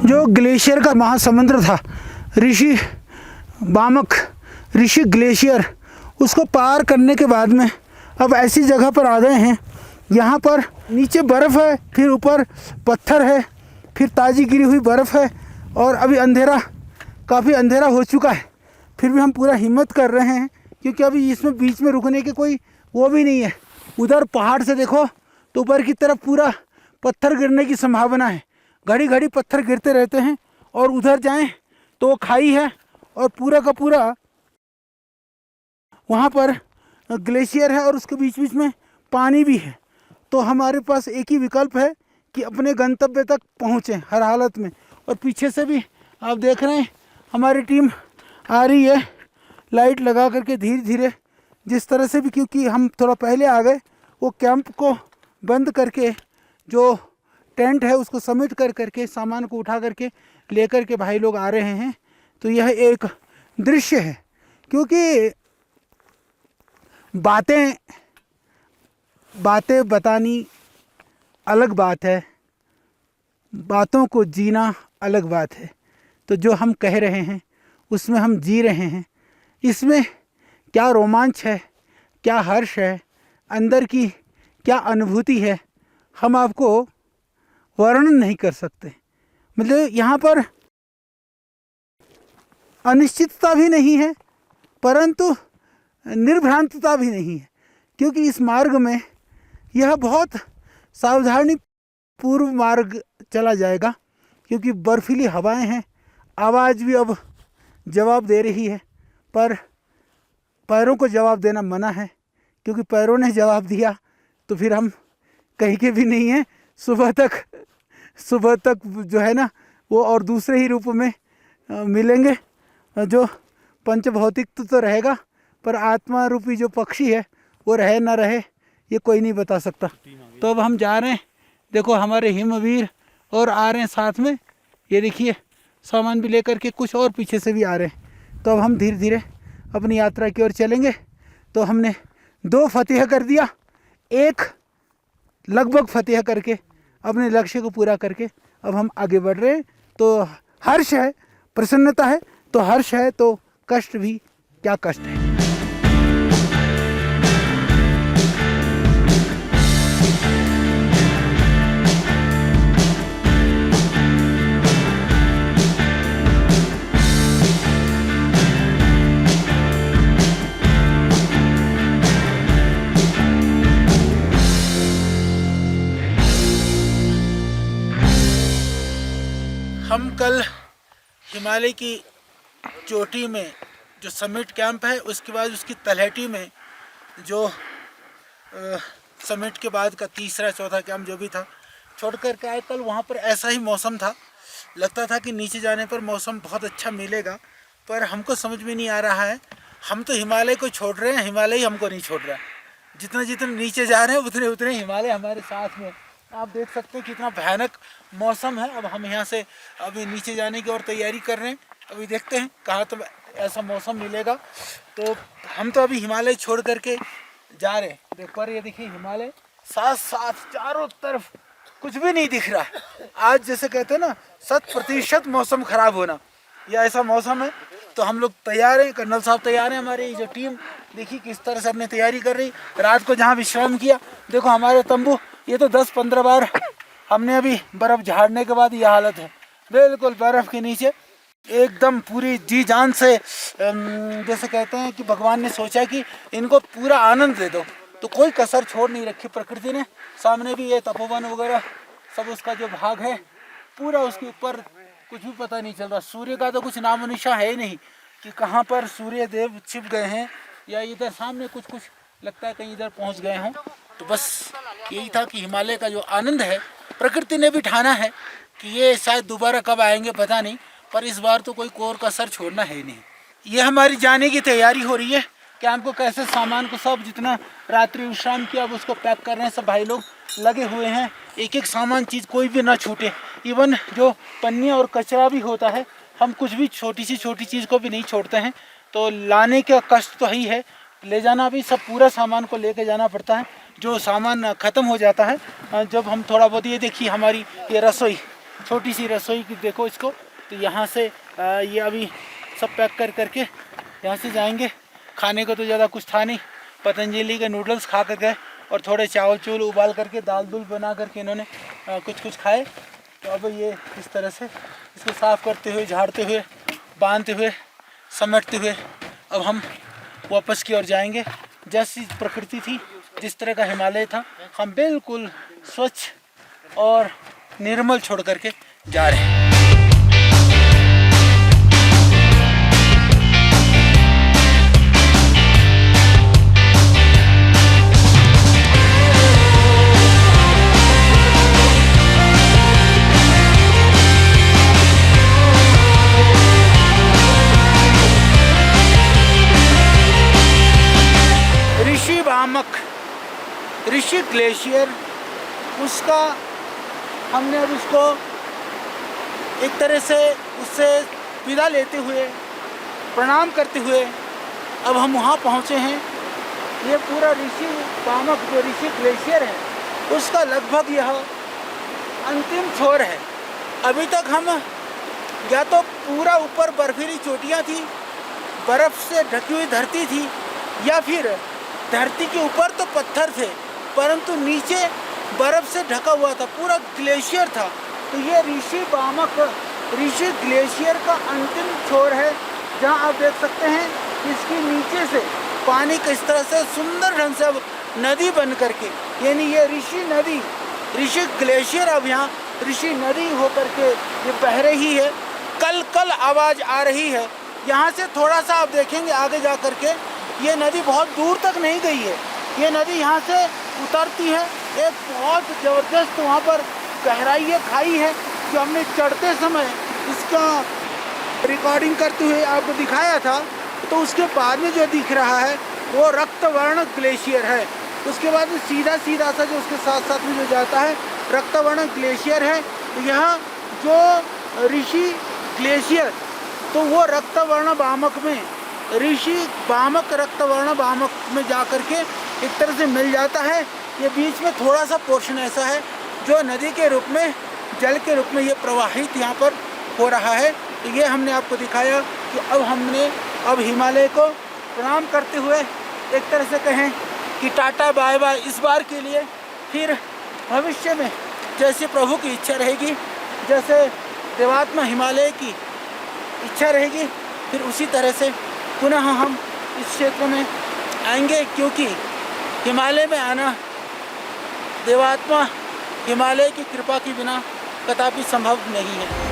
S3: जो ग्लेशियर का महासमुद्र था, ऋषि ग्लेशियर, उसको पार करने के बाद में अब ऐसी जगह पर आ गए हैं, यहाँ पर नीचे बर्फ़ है, फिर ऊपर पत्थर है, फिर ताज़ी गिरी हुई बर्फ़ है, और अभी काफ़ी अंधेरा हो चुका है। फिर भी हम पूरा हिम्मत कर रहे हैं, क्योंकि अभी इसमें बीच में रुकने के कोई वो भी नहीं है। उधर पहाड़ से देखो तो ऊपर की तरफ पूरा पत्थर गिरने की संभावना है, घड़ी घड़ी पत्थर गिरते रहते हैं। और उधर जाएं तो वो खाई है, और पूरा का पूरा वहाँ पर ग्लेशियर है, और उसके बीच बीच में पानी भी है। तो हमारे पास एक ही विकल्प है कि अपने गंतव्य तक पहुँचें हर हालत में। और पीछे से भी आप देख रहे हैं हमारी टीम आ रही है, लाइट लगा करके धीरे धीरे, जिस तरह से भी, क्योंकि हम थोड़ा पहले आ गए, वो कैंप को बंद करके जो टेंट है उसको समेट करके सामान को उठा करके लेकर के भाई लोग आ रहे हैं। तो यह एक दृश्य है, क्योंकि बातें बतानी अलग बात है, बातों को जीना अलग बात है। तो जो हम कह रहे हैं उसमें हम जी रहे हैं, इसमें क्या रोमांच है, क्या हर्ष है, अंदर की क्या अनुभूति है, हम आपको वर्णन नहीं कर सकते। मतलब यहाँ पर अनिश्चितता भी नहीं है, परंतु निर्भ्रांतता भी नहीं है, क्योंकि इस मार्ग में यह बहुत सावधानी पूर्व मार्ग चला जाएगा, क्योंकि बर्फीली हवाएं हैं। आवाज़ भी अब जवाब दे रही है, पर पैरों को जवाब देना मना है, क्योंकि पैरों ने जवाब दिया तो फिर हम कहीं के भी नहीं हैं। सुबह तक जो है ना वो और दूसरे ही रूप में मिलेंगे। जो पंचभौतिक तो रहेगा, पर आत्मा रूपी जो पक्षी है वो रहे ना रहे ये कोई नहीं बता सकता। तो अब हम जा रहे हैं, देखो हमारे हिमवीर और आ रहे हैं साथ में, ये देखिए सामान भी लेकर के, कुछ और पीछे से भी आ रहे हैं। तो अब हम धीरे धीरे अपनी यात्रा की ओर चलेंगे। तो हमने 2 फतेह कर दिया, 1 लगभग फतेह करके अपने लक्ष्य को पूरा करके अब हम आगे बढ़ रहे हैं। तो हर्ष है, प्रसन्नता है, तो हर्ष है तो कष्ट भी क्या कष्ट है। हम कल हिमालय की चोटी में जो समिट कैंप है, उसके बाद उसकी तलहटी में जो समिट के बाद का तीसरा चौथा कैंप जो भी था छोड़ कर के आए। कल वहाँ पर ऐसा ही मौसम था, लगता था कि नीचे जाने पर मौसम बहुत अच्छा मिलेगा, पर हमको समझ में नहीं आ रहा है। हम तो हिमालय को छोड़ रहे हैं, हिमालय ही हमको नहीं छोड़ रहा है। जितना जितना नीचे जा रहे हैं उतने उतने हिमालय हमारे साथ में। आप देख सकते हैं कितना भयानक मौसम है। अब हम यहाँ से अभी नीचे जाने की और तैयारी कर रहे हैं। अभी देखते हैं कहाँ तो ऐसा मौसम मिलेगा। तो हम तो अभी हिमालय छोड़ करके जा रहे हैं। देख पा रहे, ये देखिए हिमालय साथ साथ चारों तरफ कुछ भी नहीं दिख रहा है। आज जैसे कहते हैं ना 100% मौसम खराब होना, या ऐसा मौसम है। तो हम लोग तैयार हैं, कर्नल साहब तैयार हैं, हमारी जो टीम देखिए किस तरह से अपने तैयारी कर रही। रात को जहाँ विश्राम किया, देखो हमारे तंबू, ये तो 10-15 बार हमने अभी बर्फ़ झाड़ने के बाद ये हालत है, बिल्कुल बर्फ़ के नीचे एकदम पूरी जी जान से। जैसे कहते हैं कि भगवान ने सोचा कि इनको पूरा आनंद दे दो, तो कोई कसर छोड़ नहीं रखी प्रकृति ने। सामने भी ये तपोवन वगैरह सब उसका जो भाग है पूरा, उसके ऊपर कुछ भी पता नहीं चल रहा। सूर्य का तो कुछ नामो निशान है ही नहीं कि कहाँ पर सूर्य देव छिप गए हैं, या इधर सामने कुछ लगता है कहीं इधर पहुँच गए हों। तो बस यही था कि हिमालय का जो आनंद है, प्रकृति ने भी ठाना है कि ये शायद दोबारा कब आएंगे पता नहीं, पर इस बार तो कोई कोर कसर छोड़ना है ही नहीं। ये हमारी जाने की तैयारी हो रही है कि हमको कैसे सामान को सब जितना रात्रि विश्राम किया अब उसको पैक कर रहे हैं। सब भाई लोग लगे हुए हैं, एक एक सामान चीज़ कोई भी ना छूटे। इवन जो पन्नी और कचरा भी होता है, हम कुछ भी छोटी चीज़ को भी नहीं छोड़ते हैं। तो लाने का कष्ट तो ही है, ले जाना भी सब पूरा सामान को लेके जाना पड़ता है। जो सामान ख़त्म हो जाता है जब हम थोड़ा बहुत, ये देखिए हमारी ये रसोई, छोटी सी रसोई की देखो इसको। तो यहाँ से ये अभी सब पैक करके यहाँ से जाएंगे। खाने को तो ज़्यादा कुछ था नहीं, पतंजलि के नूडल्स खा कर गए और थोड़े चावल उबाल करके दाल बना करके इन्होंने कुछ खाए। तो अब ये इस तरह से इसको साफ़ करते हुए, झाड़ते हुए, बांधते हुए, समेटते हुए अब हम वापस की ओर जाएंगे। जैसी प्रकृति थी, जिस तरह का हिमालय था, हम बिल्कुल स्वच्छ और निर्मल छोड़ करके जा रहे हैं। ऋषि ग्लेशियर, उसका हमने अब उसको एक तरह से उससे विदा लेते हुए, प्रणाम करते हुए अब हम वहाँ पहुँचे हैं। ये पूरा ऋषि पामक जो ऋषि ग्लेशियर है, उसका लगभग यह अंतिम छोर है। अभी तक हम या तो पूरा ऊपर बर्फीली चोटियाँ थी, बर्फ़ से ढकी हुई धरती थी, या फिर धरती के ऊपर तो पत्थर थे परंतु नीचे बर्फ़ से ढका हुआ था, पूरा ग्लेशियर था। तो ये ऋषि ग्लेशियर का अंतिम छोर है, जहाँ आप देख सकते हैं इसके नीचे से पानी किस तरह से सुंदर ढंग से अब नदी बन करके, यानी ये ऋषि नदी, ऋषि ग्लेशियर अब यहाँ ऋषि नदी होकर के ये बह रही है। कल कल आवाज़ आ रही है। यहाँ से थोड़ा सा आप देखेंगे आगे जा कर के, ये नदी बहुत दूर तक नहीं गई है। ये नदी यहाँ से उतरती है, एक बहुत ज़बरदस्त वहाँ पर गहराई है, खाई है, जो हमने चढ़ते समय इसका रिकॉर्डिंग करते हुए आपको दिखाया था। तो उसके बाद में जो दिख रहा है वो रक्तवर्ण ग्लेशियर है। उसके बाद में सीधा सीधा सा जो उसके साथ साथ में जो जाता है रक्तवर्ण ग्लेशियर है। यहाँ जो ऋषि ग्लेशियर, तो वो रक्तवर्ण वामक में, ऋषि वामक रक्तवर्ण वामक में जा कर के एक तरह से मिल जाता है। ये बीच में थोड़ा सा पोर्शन ऐसा है जो नदी के रूप में, जल के रूप में ये प्रवाहित यहाँ पर हो रहा है। तो ये हमने आपको दिखाया कि अब हिमालय को प्रणाम करते हुए एक तरह से कहें कि टाटा बाय बाय इस बार के लिए। फिर भविष्य में जैसे प्रभु की इच्छा रहेगी, जैसे देवात्मा हिमालय की इच्छा रहेगी, फिर उसी तरह से पुनः हम इस क्षेत्र में आएंगे, क्योंकि हिमालय में आना देवात्मा हिमालय की कृपा के बिना कदापि संभव नहीं है।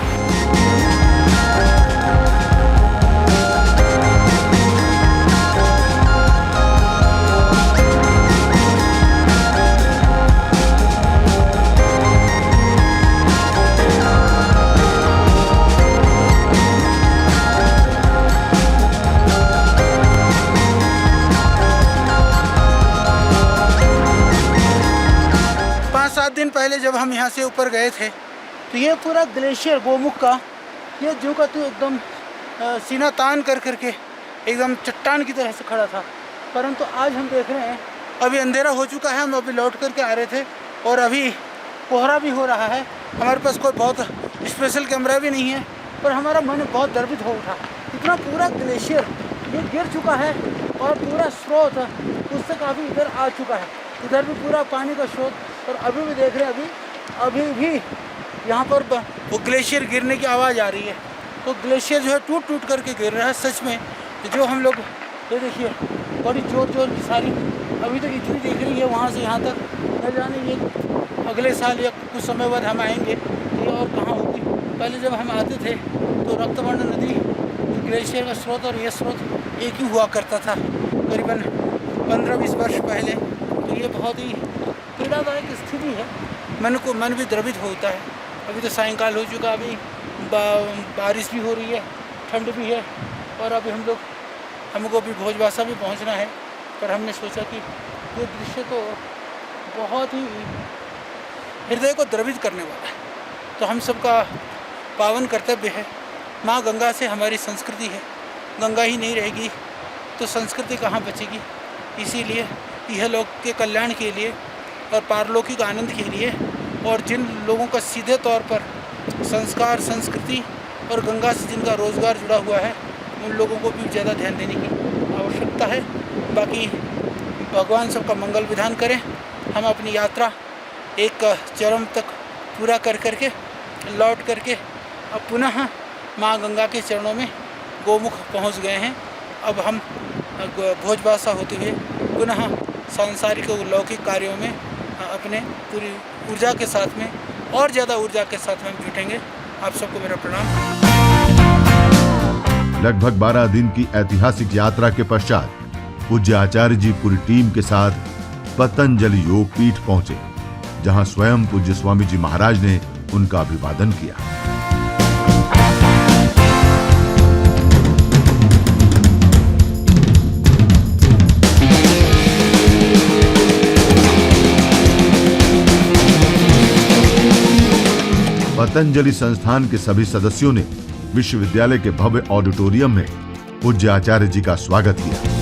S3: 5-7 दिन पहले जब हम यहाँ से ऊपर गए थे तो ये पूरा ग्लेशियर गोमुख का ये जो का तो एकदम सीना तान कर करके एकदम चट्टान की तरह से खड़ा था। परंतु आज हम देख रहे हैं अभी अंधेरा हो चुका है, हम अभी लौट करके आ रहे थे और अभी कोहरा भी हो रहा है। हमारे पास कोई बहुत स्पेशल कैमरा भी नहीं है, पर हमारा मन बहुत गर्वित हो उठा। इतना पूरा ग्लेशियर ये गिर चुका है और पूरा स्रोत उससे काफ़ी इधर आ चुका है। इधर भी पूरा पानी का स्रोत, और अभी भी देख रहे हैं अभी भी यहाँ पर वो ग्लेशियर गिरने की आवाज़ आ रही है। तो ग्लेशियर जो है टूट टूट करके गिर रहा है सच में। जो हम लोग ये देखिए बड़ी जोर जोर की सारी अभी तक इतनी दिख रही है, वहाँ से यहाँ तक न जाने ये अगले साल या कुछ समय बाद हम आएंगे ये और कहाँ होगी। पहले जब हम आते थे तो रक्तवर्ण नदी ग्लेशियर का स्रोत और ये स्रोत एक ही हुआ करता था करीबन 15-20 वर्ष पहले। तो ये बहुत ही पीड़ादायक स्थिति है, मन भी द्रवित होता है। अभी तो सायंकाल हो चुका, अभी बारिश भी हो रही है, ठंड भी है, और अभी हमको भी भोजबासा भी पहुंचना है। पर हमने सोचा कि ये दृश्य तो बहुत ही हृदय को द्रवित करने वाला है, तो हम सबका पावन कर्तव्य है। माँ गंगा से हमारी संस्कृति है, गंगा ही नहीं रहेगी तो संस्कृति कहाँ बचेगी। इसीलिए यह लोक के कल्याण के लिए और पारलौकिक आनंद के लिए, और जिन लोगों का सीधे तौर पर संस्कार, संस्कृति और गंगा से जिनका रोज़गार जुड़ा हुआ है, उन लोगों को भी ज़्यादा ध्यान देने की आवश्यकता है। बाकी भगवान सबका मंगल विधान करें। हम अपनी यात्रा एक चरम तक पूरा कर करके लौट करके अब पुनः माँ गंगा के चरणों में गोमुख पहुँच गए हैं। अब हम भोजबासा होते हुए पुनः सांसारिक लौकिक कार्यों में अपने पूरी ऊर्जा के साथ में और ज़्यादा ऊर्जा के साथ में जुटेंगे। आप सबको मेरा प्रणाम।
S1: लगभग 12 दिन की ऐतिहासिक यात्रा के पश्चात पूज्य आचार्य जी पूरी टीम के साथ पतंजलि योग पीठ पहुंचे, जहां स्वयं पूज्य स्वामी जी महाराज ने उनका अभिवादन किया। पतंजलि संस्थान के सभी सदस्यों ने विश्वविद्यालय के भव्य ऑडिटोरियम में पूज्य आचार्य जी का स्वागत किया।